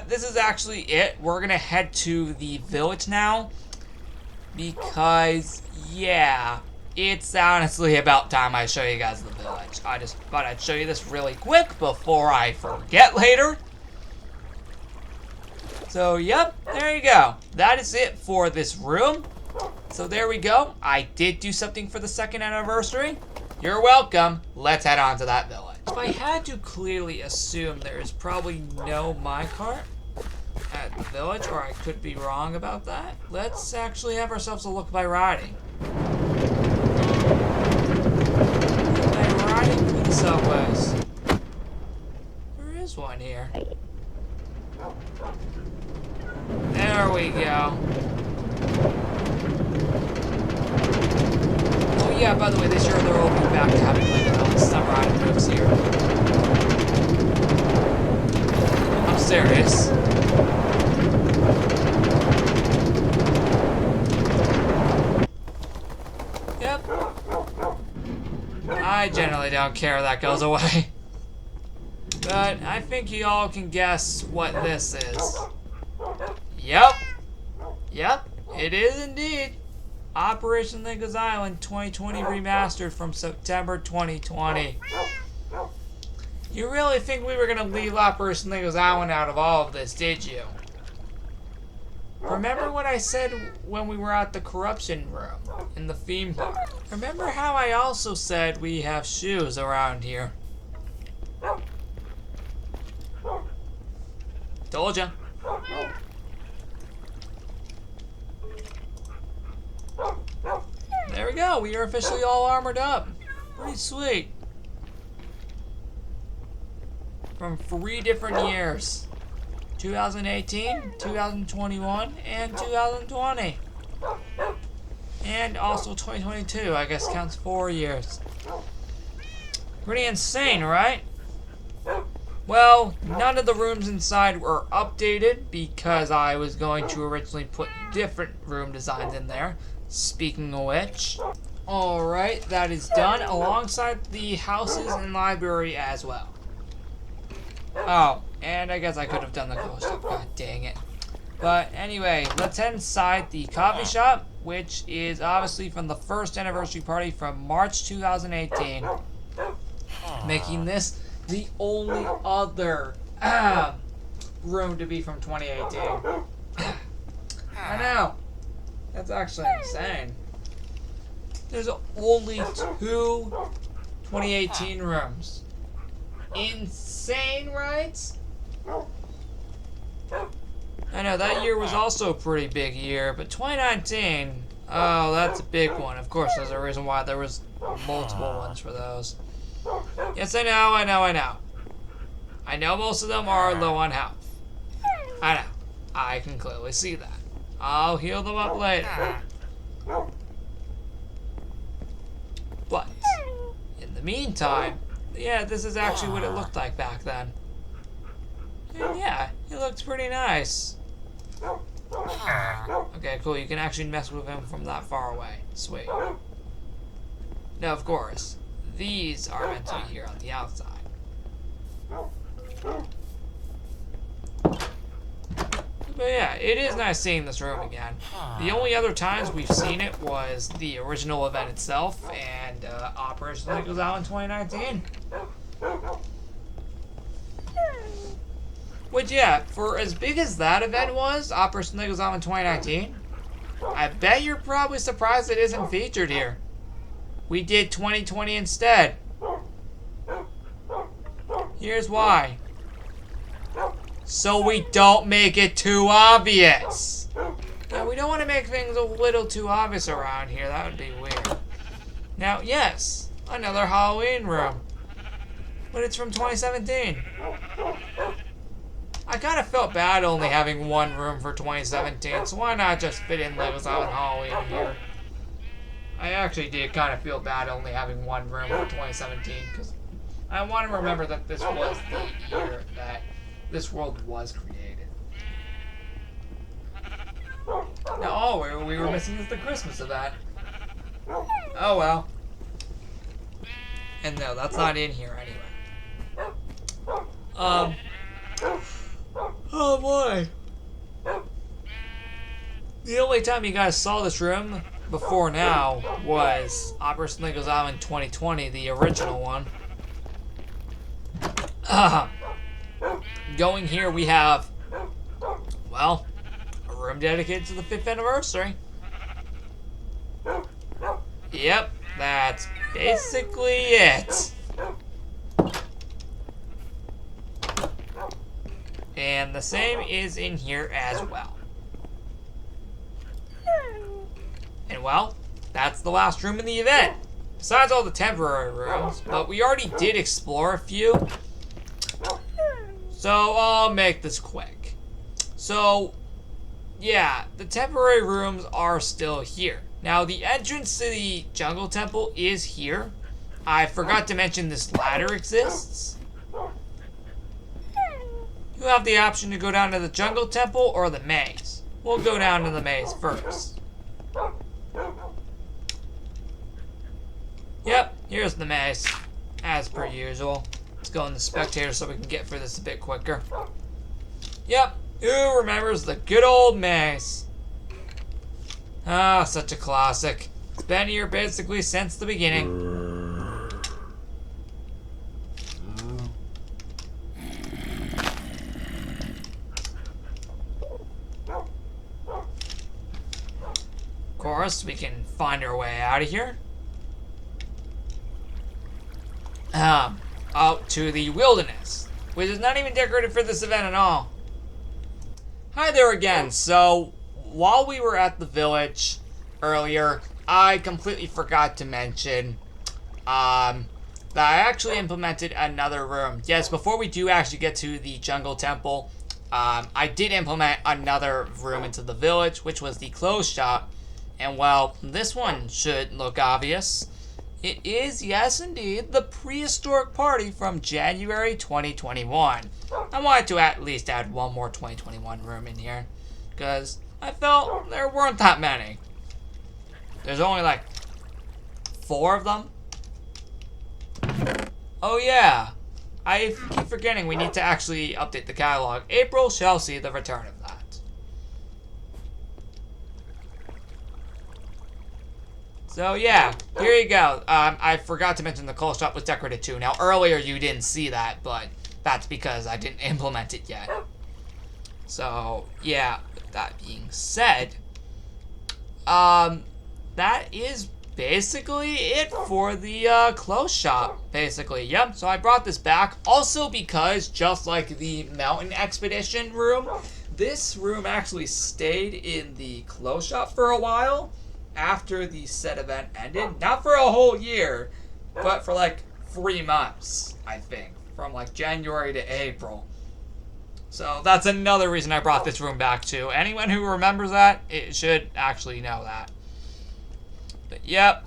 this is actually it. We're gonna head to the village now. Because, yeah, it's honestly about time I show you guys the village. I just thought I'd show you this really quick before I forget later. So, yep, there you go. That is it for this room. So there we go. I did do something for the 2nd anniversary. You're welcome. Let's head on to that village. If I had to clearly assume there is probably no minecart at the village, or I could be wrong about that, let's actually have ourselves a look by riding. By riding through the subways. There is one here. There we go. Oh yeah, by the way, this year they're opening back to having summer item moves here. I'm serious. Yep. I generally don't care if that goes away. But I think you all can guess what this is. Yep. Yep, it is indeed. Operation Legos Island 2020 remastered from September 2020. You really think we were going to leave Operation Legos Island out of all of this, did you? Remember what I said when we were at the corruption room in the theme park? Remember how I also said we have shoes around here? Told ya. There we go. We are officially all armored up. Pretty sweet. From 3 different years. 2018, 2021, and 2020. And also 2022, I guess counts 4 years. Pretty insane, right? Well, none of the rooms inside were updated because I was going to originally put different room designs in there. Speaking of which, alright, that is done alongside the houses and library as well. Oh, and I guess I could have done the close up, god dang it. But anyway, let's head inside the coffee shop, which is obviously from the first anniversary party from March 2018. Making this the only other room to be from 2018. I know. That's actually insane. There's only 2 2018 rooms. Insane, right? I know, that year was also a pretty big year, but 2019, oh, that's a big one. Of course, there's a reason why there was multiple ones for those. Yes, I know. I know most of them are low on health. I know. I can clearly see that. I'll heal them up later. But, in the meantime, yeah, this is actually what it looked like back then. And yeah, it looks pretty nice. Okay, cool. You can actually mess with him from that far away. Sweet. Now, of course, these are meant to be here on the outside. But yeah, it is nice seeing this room again. The only other times we've seen it was the original event itself and Operation Legos Island 2019. Which, yeah, for as big as that event was, Operation Legos Island 2019, I bet you're probably surprised it isn't featured here. We did 2020 instead. Here's why. So we don't make it too obvious. Yeah, we don't want to make things a little too obvious around here. That would be weird. Now, yes, another Halloween room. But it's from 2017. I kind of felt bad only having one room for 2017, so why not just fit in Legos Island Halloween here? I actually did kind of feel bad only having one room for 2017, because I want to remember that this was the year that this world was created. Now, all we were missing is the Christmas event. Oh well. And no, that's not in here anyway. Oh boy. The only time you guys saw this room before now was Operation Legos Island 2020, the original one. Going here, we have, well, a room dedicated to the 5th anniversary. Yep, that's basically it. And the same is in here as well. And well, that's the last room in the event. Besides all the temporary rooms, but we already did explore a few. So I'll make this quick. So, yeah, the temporary rooms are still here. Now, the entrance to the Jungle Temple is here. I forgot to mention this ladder exists. You have the option to go down to the Jungle Temple or the maze. We'll go down to the maze first. Yep, here's the maze, as per usual. Let's go in the spectator so we can get through this a bit quicker. Yep, who remembers the good old maze? Ah, such a classic. It's been here basically since the beginning. course, we can find our way out of here. Out to the wilderness, which is not even decorated for this event at all. Hi there again. So, while we were at the village earlier, I completely forgot to mention that I actually implemented another room. Yes, before we do actually get to the jungle temple, I did implement another room into the village, which was the clothes shop. And well, this one should look obvious. It is, yes indeed, the prehistoric party from January 2021. I wanted to at least add one more 2021 room in here, because I felt there weren't that many. There's only like 4 of them. Oh yeah, I keep forgetting we need to actually update the catalog. April shall see the return of that. So yeah, here you go. I forgot to mention the coal shop was decorated too. Now earlier you didn't see that, but that's because I didn't implement it yet. So yeah, with that being said, that is basically it for the clothes shop, basically. Yep, so I brought this back. Also because, just like the mountain expedition room, this room actually stayed in the clothes shop for a while after the said event ended. Not for a whole year, but for like 3 months, I think. From like January to April. So that's another reason I brought this room back too. Anyone who remembers that, it should actually know that. But yep,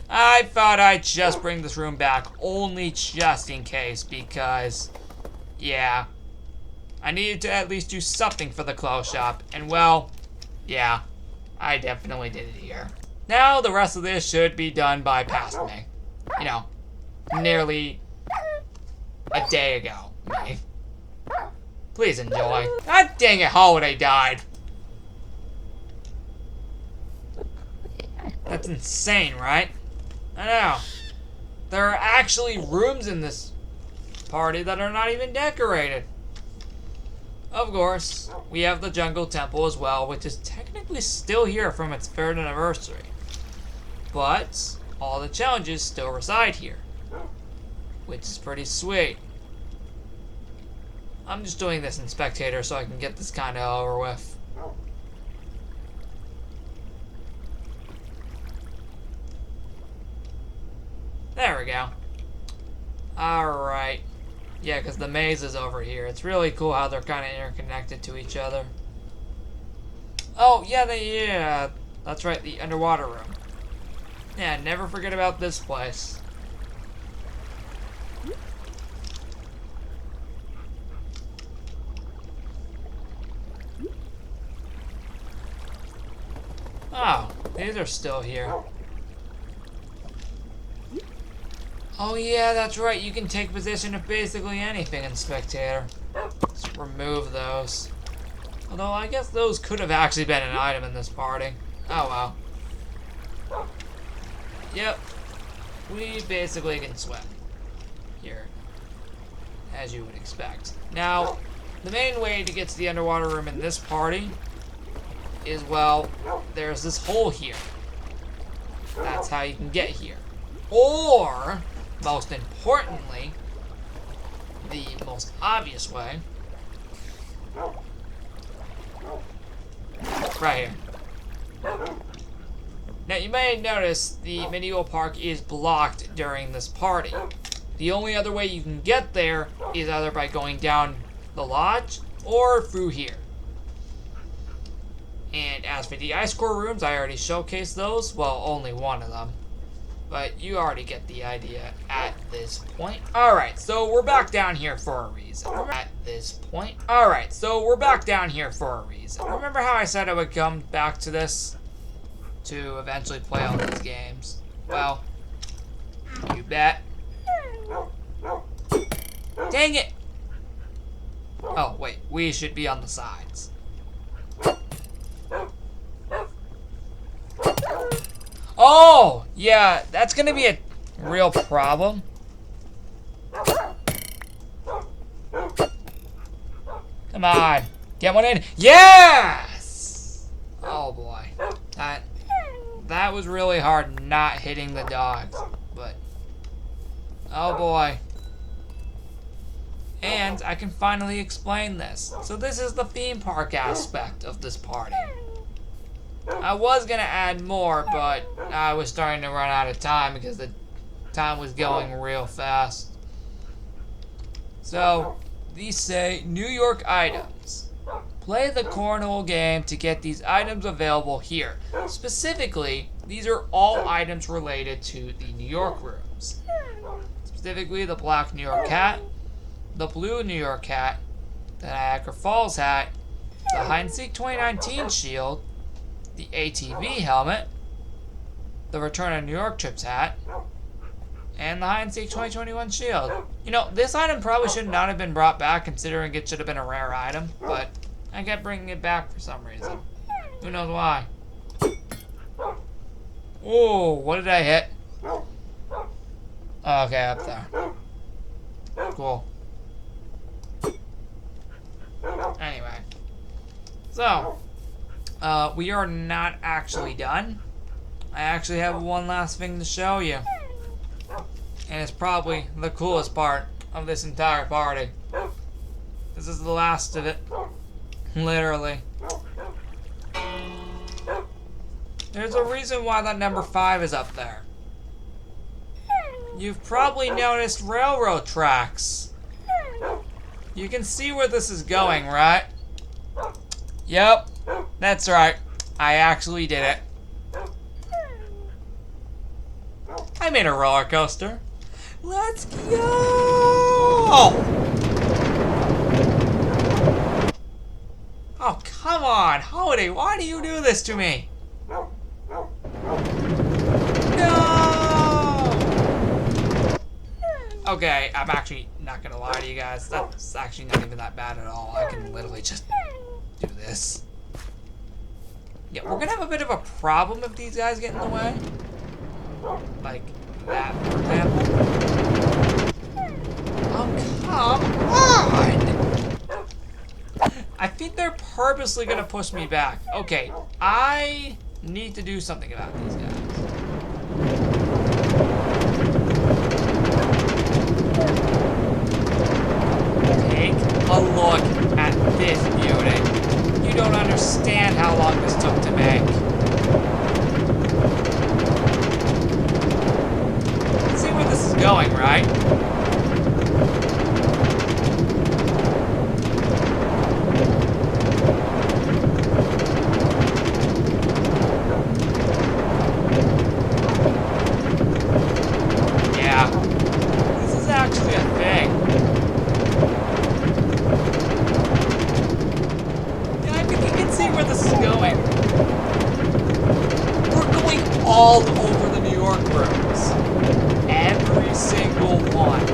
I thought I'd just bring this room back only just in case, because yeah, I needed to at least do something for the clothes shop. And well, yeah, I definitely did it here. Now the rest of this should be done by past me. You know, nearly a day ago. Me. Please enjoy. God dang it, Holiday died. That's insane, right? I know. There are actually rooms in this party that are not even decorated. Of course, we have the Jungle Temple as well, which is technically still here from its 3rd anniversary. But all the challenges still reside here, which is pretty sweet. I'm just doing this in spectator so I can get this kind of over with. There we go. Alright. Yeah, because the maze is over here. It's really cool how they're kind of interconnected to each other. Oh, yeah, that's right, the underwater room. Yeah, never forget about this place. Oh, these are still here. Oh yeah, that's right, you can take position of basically anything in Spectator. Let's remove those. Although I guess those could have actually been an item in this party. Oh well. Yep. We basically can swim. Here. As you would expect. Now, the main way to get to the underwater room in this party is, well, there's this hole here. That's how you can get here. Or, most importantly, the most obvious way, right here. Now, you may notice the medieval park is blocked during this party. The only other way you can get there is either by going down the lodge or through here. And as for the ice core rooms, I already showcased those. Well, only one of them. But you already get the idea at this point. Alright, so we're back down here for a reason. At this point. Alright, so we're back down here for a reason. Remember how I said I would come back to this to eventually play all these games? Well, you bet. Dang it! Oh, wait, we should be on the sides. Oh, yeah, that's gonna be a real problem. Come on, get one in. Yes! Oh boy, that that was really hard not hitting the dogs, but oh boy. And I can finally explain this. So this is the theme park aspect of this party. I was gonna add more, but I was starting to run out of time because the time was going real fast. So, these say New York items. Play the cornhole game to get these items available here. Specifically, these are all items related to the New York rooms. Specifically, the black New York hat, the blue New York hat, the Niagara Falls hat, the Hide and Seek 2019 shield, the ATV helmet, the Return of New York Trips hat, and the Hide and Seek 2021 shield. You know, this item probably should not have been brought back considering it should have been a rare item, but I kept bringing it back for some reason. Who knows why? Oh, what did I hit? Okay, up there. Cool. Anyway. So, we are not actually done. I actually have one last thing to show you. And it's probably the coolest part of this entire party. This is the last of it. Literally. There's a reason why that number 5 is up there. You've probably noticed railroad tracks. You can see where this is going, right? Yep, that's right. I actually did it. I made a roller coaster. Let's go! Oh, come on, Holiday, why do you do this to me? No! Okay, I'm actually not gonna lie to you guys. That's actually not even that bad at all. I can literally just do this. Yeah, we're gonna have a bit of a problem if these guys get in the way. Like that, for example. Oh, come on! I think they're purposely gonna push me back. Okay, I need to do something about these guys. Take a look at this beauty. You don't understand how long this took to make. See where this is going, right? Yeah, this is actually a thing. Yeah, I think you can see where this is going. We're going all over the New York rooms. Every single one.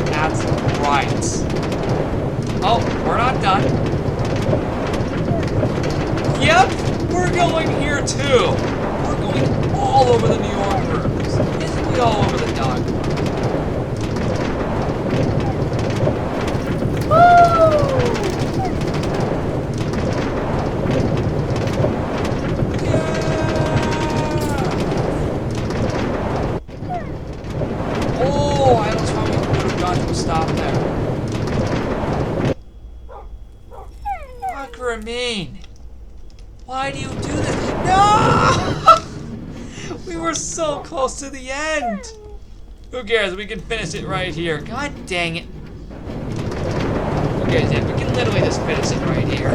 That's right. Oh, we're not done. Yep, we're going here too. We're going all over the New York rooms. Basically all over the dog park. Stop there. Mean. Why do you do this? No! We were so close to the end. Who cares? We can finish it right here. God dang it. Who cares? Yeah, we can literally just finish it right here.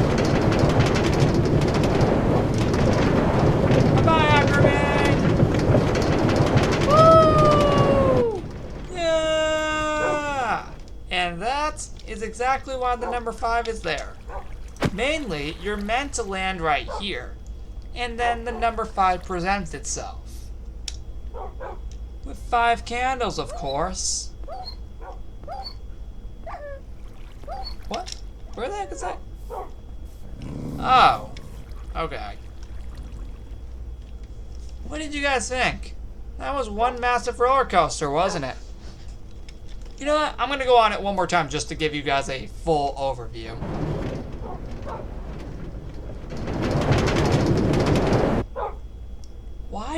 Bye-bye, Ackerman! Woo! Yeah! And that is exactly why the number 5 is there. Mainly, you're meant to land right here, and then the number 5 presents itself. With 5 candles, of course. What? Where the heck is that? Oh. Okay. What did you guys think? That was one massive roller coaster, wasn't it? You know what? I'm gonna go on it one more time just to give you guys a full overview.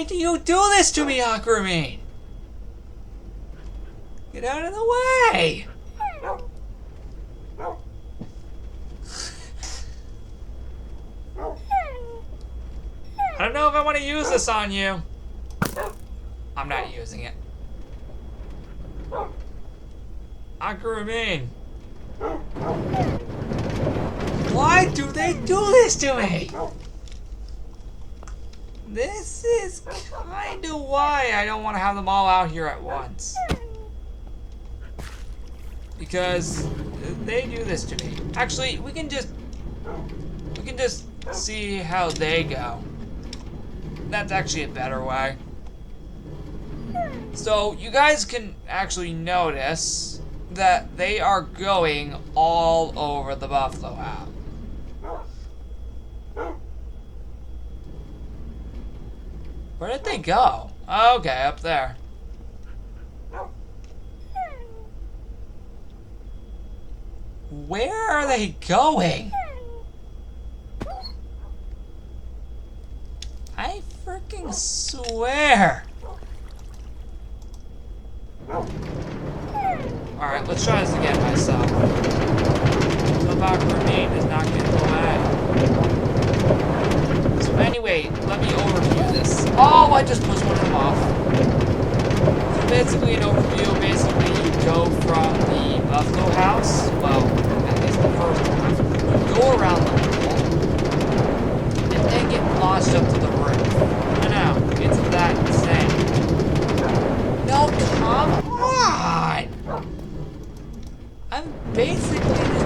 Why do you do this to me, Aquamarine? Get out of the way! I don't know if I want to use this on you. I'm not using it. Aquamarine. Why do they do this to me? This is kind of why I don't want to have them all out here at once. Because they do this to me. Actually, we can just see how they go. That's actually a better way. So you guys can actually notice that they are going all over the Buffalo House. Where did they go? Okay, up there. Where are they going? I freaking swear. Alright, let's try this again myself. So Aquamarine does not get in the way. So anyway, let me overview this. Oh, I just pushed one of them off. So basically an overview, basically you go from the Buffalo House, well, at least the first half, you go around the pool, and then get launched up to the roof. I know, it's that insane. No, come on! I'm basically just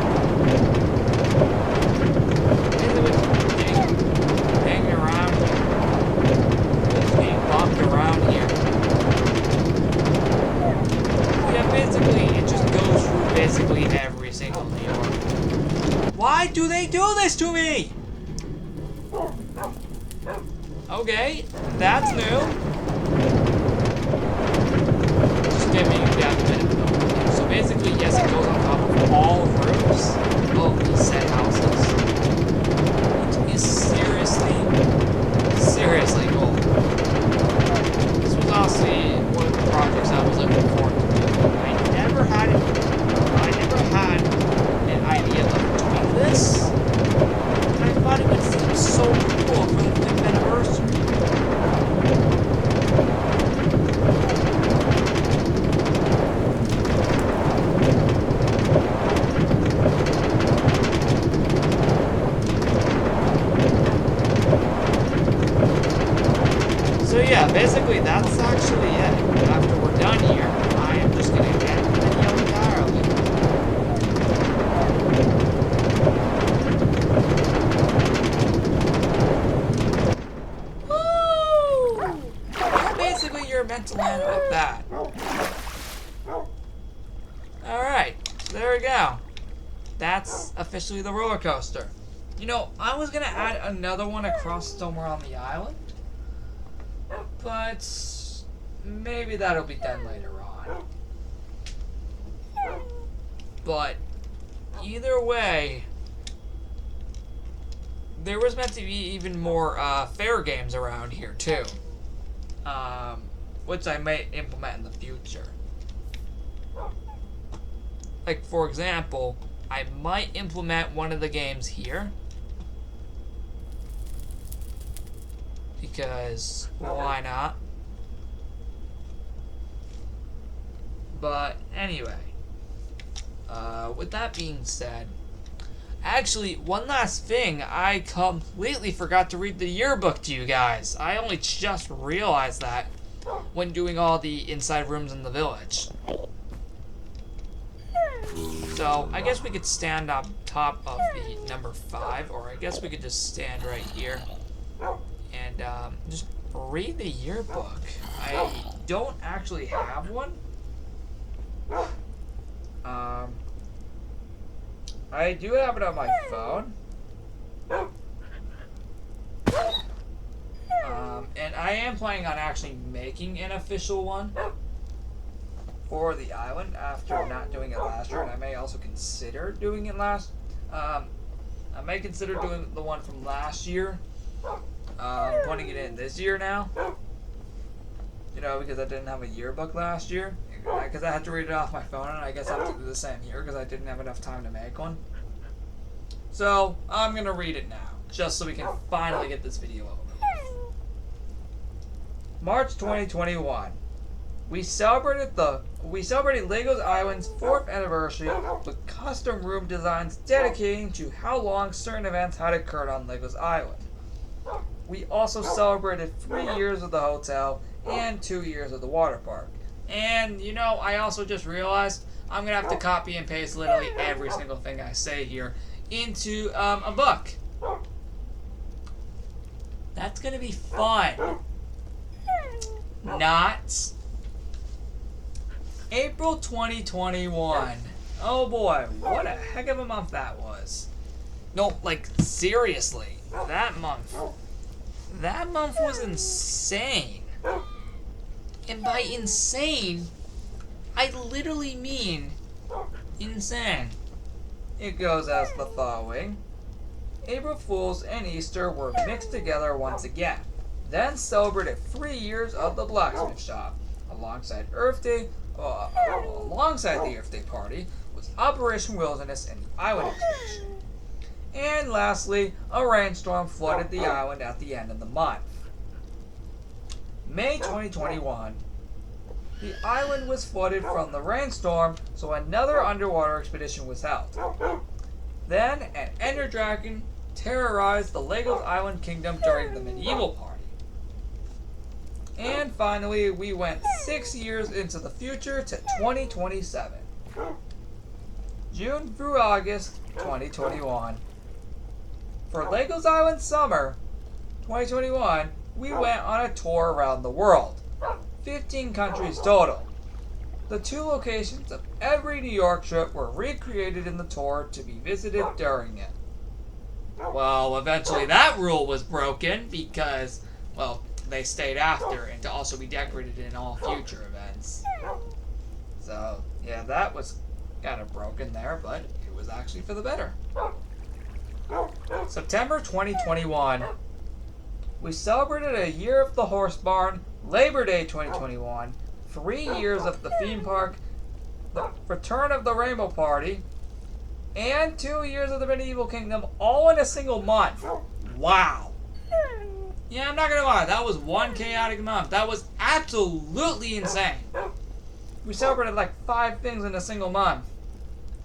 hanging around here. Just getting bumped around here. Yeah, basically, it just goes through basically every single New York. Why do they do this to me? Okay, that's new. Just give me down a minute though. So basically, yes, it goes on top of all roofs of these said houses. Which is seriously cool. This was honestly one of the projects I was looking forward to doing. I never had an idea of doing this. And I thought it would seem so cool for the 5th anniversary. So yeah, basically that's actually it. After we're done here, I am just gonna end the video entirely. Woo! Yeah, basically you're meant to land with that. Alright, so there we go. That's officially the roller coaster. You know, I was gonna add another one across somewhere on the island. But maybe that'll be done later on. But either way, there was meant to be even more fair games around here too, which I may implement in the future. Like for example, I might implement one of the games here. Because why not? But anyway, with that being said, actually one last thing, I completely forgot to read the yearbook to you guys. I only just realized that when doing all the inside rooms in the village. So I guess we could stand up top of the number 5, or I guess we could just stand right here and just read the yearbook. I don't actually have one. I do have it on my phone. And I am planning on actually making an official one for the island after not doing it last year, and I may also consider doing it I may consider doing the one from last year, putting it in this year now. because I didn't have a yearbook last year. Because I had to read it off my phone, and I guess I have to do the same here because I didn't have enough time to make one. So, I'm going to read it now, just so we can finally get this video over. March 2021. We celebrated Legos Island's 4th anniversary with custom room designs dedicating to how long certain events had occurred on Legos Island. We also celebrated 3 years of the hotel and 2 years of the water park. And, I also just realized I'm going to have to copy and paste literally every single thing I say here into a book. That's going to be fun. Not April 2021. Oh boy, what a heck of a month that was. No, seriously, that month was insane. And by insane, I literally mean insane. It goes as the following. April Fools and Easter were mixed together once again. Then celebrated 3 years of the blacksmith shop. Alongside the Earth Day party was Operation Wilderness and the Island Expedition. And lastly, a rainstorm flooded the island at the end of the month. May 2021. The island was flooded from the rainstorm, so another underwater expedition was held. Then, an Ender Dragon terrorized the Legos Island Kingdom during the medieval party. And finally, we went 6 years into the future to 2027. June through August 2021. For Legos Island Summer 2021, we went on a tour around the world. 15 countries total. The 2 locations of every New York trip were recreated in the tour to be visited during it. Well, eventually that rule was broken because, they stayed after and to also be decorated in all future events. So, yeah, that was kind of broken there, but it was actually for the better. September 2021. We celebrated a year of the Horse Barn, Labor Day 2021, 3 years of the theme park, the return of the Rainbow Party, and 2 years of the Medieval Kingdom, all in a single month. Wow. Yeah, I'm not gonna lie, that was one chaotic month. That was absolutely insane. We celebrated 5 things in a single month.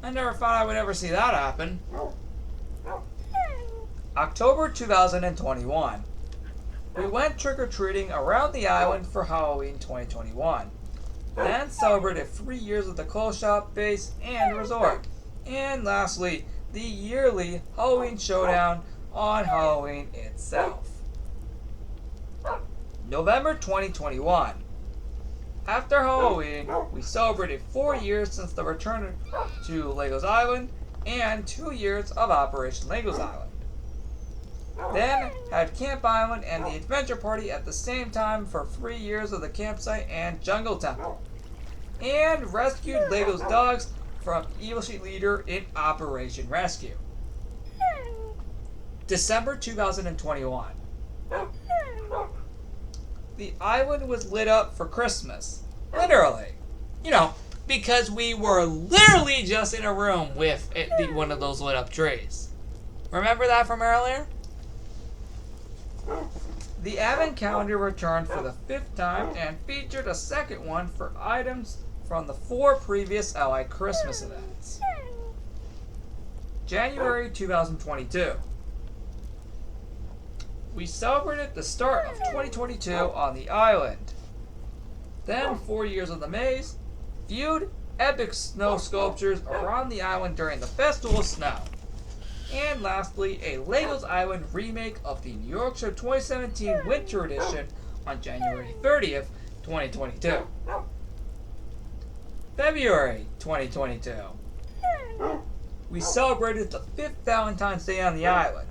I never thought I would ever see that happen. October 2021. We went trick-or-treating around the island for Halloween 2021. Then celebrated 3 years of the clothes shop, base, and resort. And lastly, the yearly Halloween showdown on Halloween itself. November 2021. After Halloween, we celebrated 4 years since the return to Legos Island and 2 years of Operation Legos Island. Then had Camp Island and the Adventure Party at the same time for 3 years of the campsite and Jungle Temple. And rescued Legos dogs from Evil Sheet Leader in Operation Rescue. December 2021. The island was lit up for Christmas. Literally. Because we were literally just in a room with one of those lit up trees. Remember that from earlier? The Advent calendar returned for the 5th time and featured a second one for items from the 4 previous Allied Christmas events. January 2022. We celebrated the start of 2022 on the island. Then 4 years of the maze, viewed epic snow sculptures around the island during the Festival of Snow. And lastly, a Legos Island remake of the New York Trip 2017 Winter Edition on January 30th, 2022. February 2022. We celebrated the 5th Valentine's Day on the island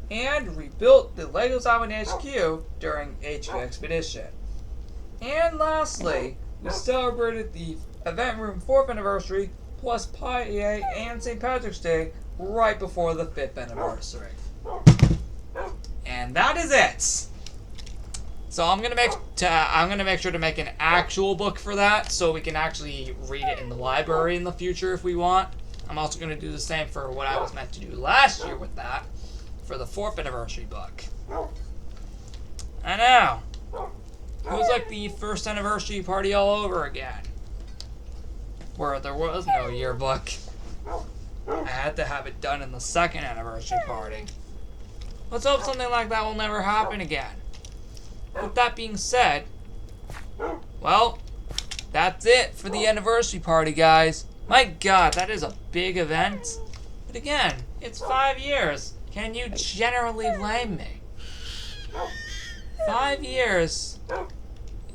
and rebuilt the Legos Island HQ during HQ Expedition. And lastly, we celebrated the event room 4th anniversary plus Pi Day and St. Patrick's Day right before the 5th anniversary. And that is it. So I'm gonna make sure to make an actual book for that, so we can actually read it in the library in the future if we want. I'm also gonna do the same for what I was meant to do last year with that, for the 4th anniversary book. I know. It was like the 1st anniversary party all over again, where there was no yearbook. I had to have it done in the 2nd anniversary party. Let's hope something like that will never happen again. With that being said, well, that's it for the anniversary party, guys. My God, that is a big event. But again, it's 5 years. Can you generally blame me? 5 years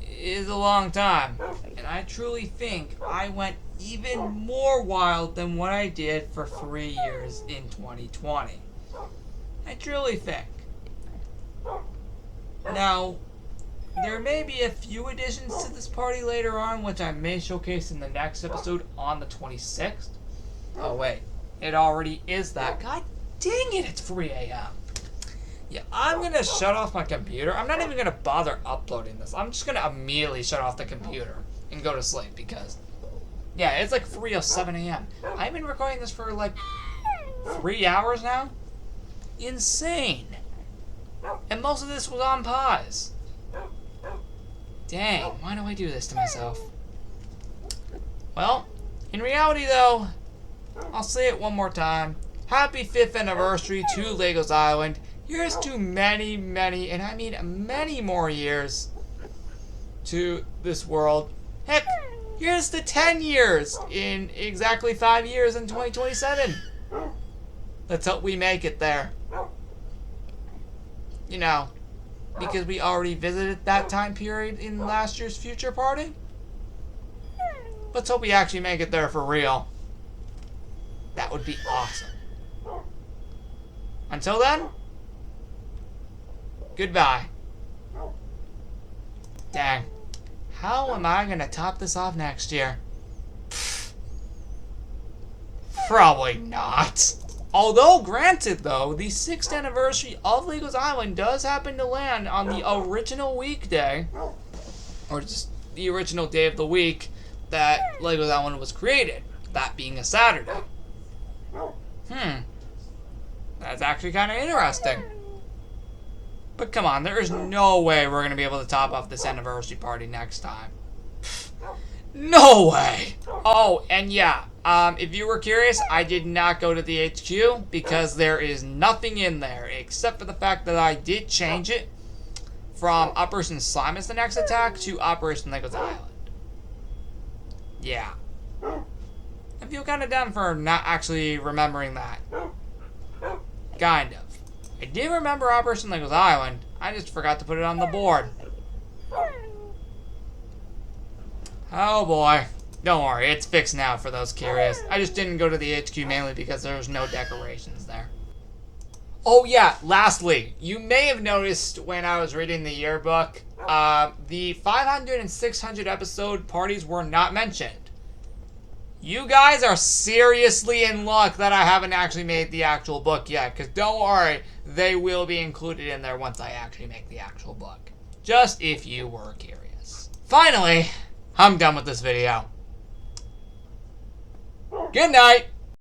is a long time. And I truly think I went even more wild than what I did for 3 years in 2020. I truly think. Now, there may be a few additions to this party later on, which I may showcase in the next episode on the 26th. Oh wait, it already is that. God dang it, it's 3 a.m. Yeah, I'm gonna shut off my computer. I'm not even gonna bother uploading this. I'm just gonna immediately shut off the computer and go to sleep because, yeah, it's like 3:07 a.m. I've been recording this for like 3 hours now. Insane. And most of this was on pause. Dang, why do I do this to myself? Well, in reality though, I'll say it one more time. Happy 5th anniversary to Legos Island. Here's to many, many, and I mean many more years to this world. Heck, here's to 10 years in exactly 5 years in 2027. Let's hope we make it there. You know, because we already visited that time period in last year's future party. Let's hope we actually make it there for real. That would be awesome. Until then, goodbye. Dang. How am I gonna top this off next year? Probably not. Although, granted though, the 6th anniversary of Legos Island does happen to land on the original weekday, or just the original day of the week that Legos Island was created, that being a Saturday. That's actually kind of interesting. But come on, there is no way we're going to be able to top off this anniversary party next time. No way! Oh, and yeah, if you were curious, I did not go to the HQ because there is nothing in there except for the fact that I did change it from Operation Slime is the next attack to Operation Legos Island. Yeah. I feel kind of dumb for not actually remembering that. Kind of. I did remember Operation Legos Island. I just forgot to put it on the board. Oh boy. Don't worry, it's fixed now for those curious. I just didn't go to the HQ mainly because there was no decorations there. Oh yeah, lastly, you may have noticed when I was reading the yearbook, the 500 and 600 episode parties were not mentioned. You guys are seriously in luck that I haven't actually made the actual book yet, because don't worry, they will be included in there once I actually make the actual book. Just if you were curious. Finally, I'm done with this video. Good night!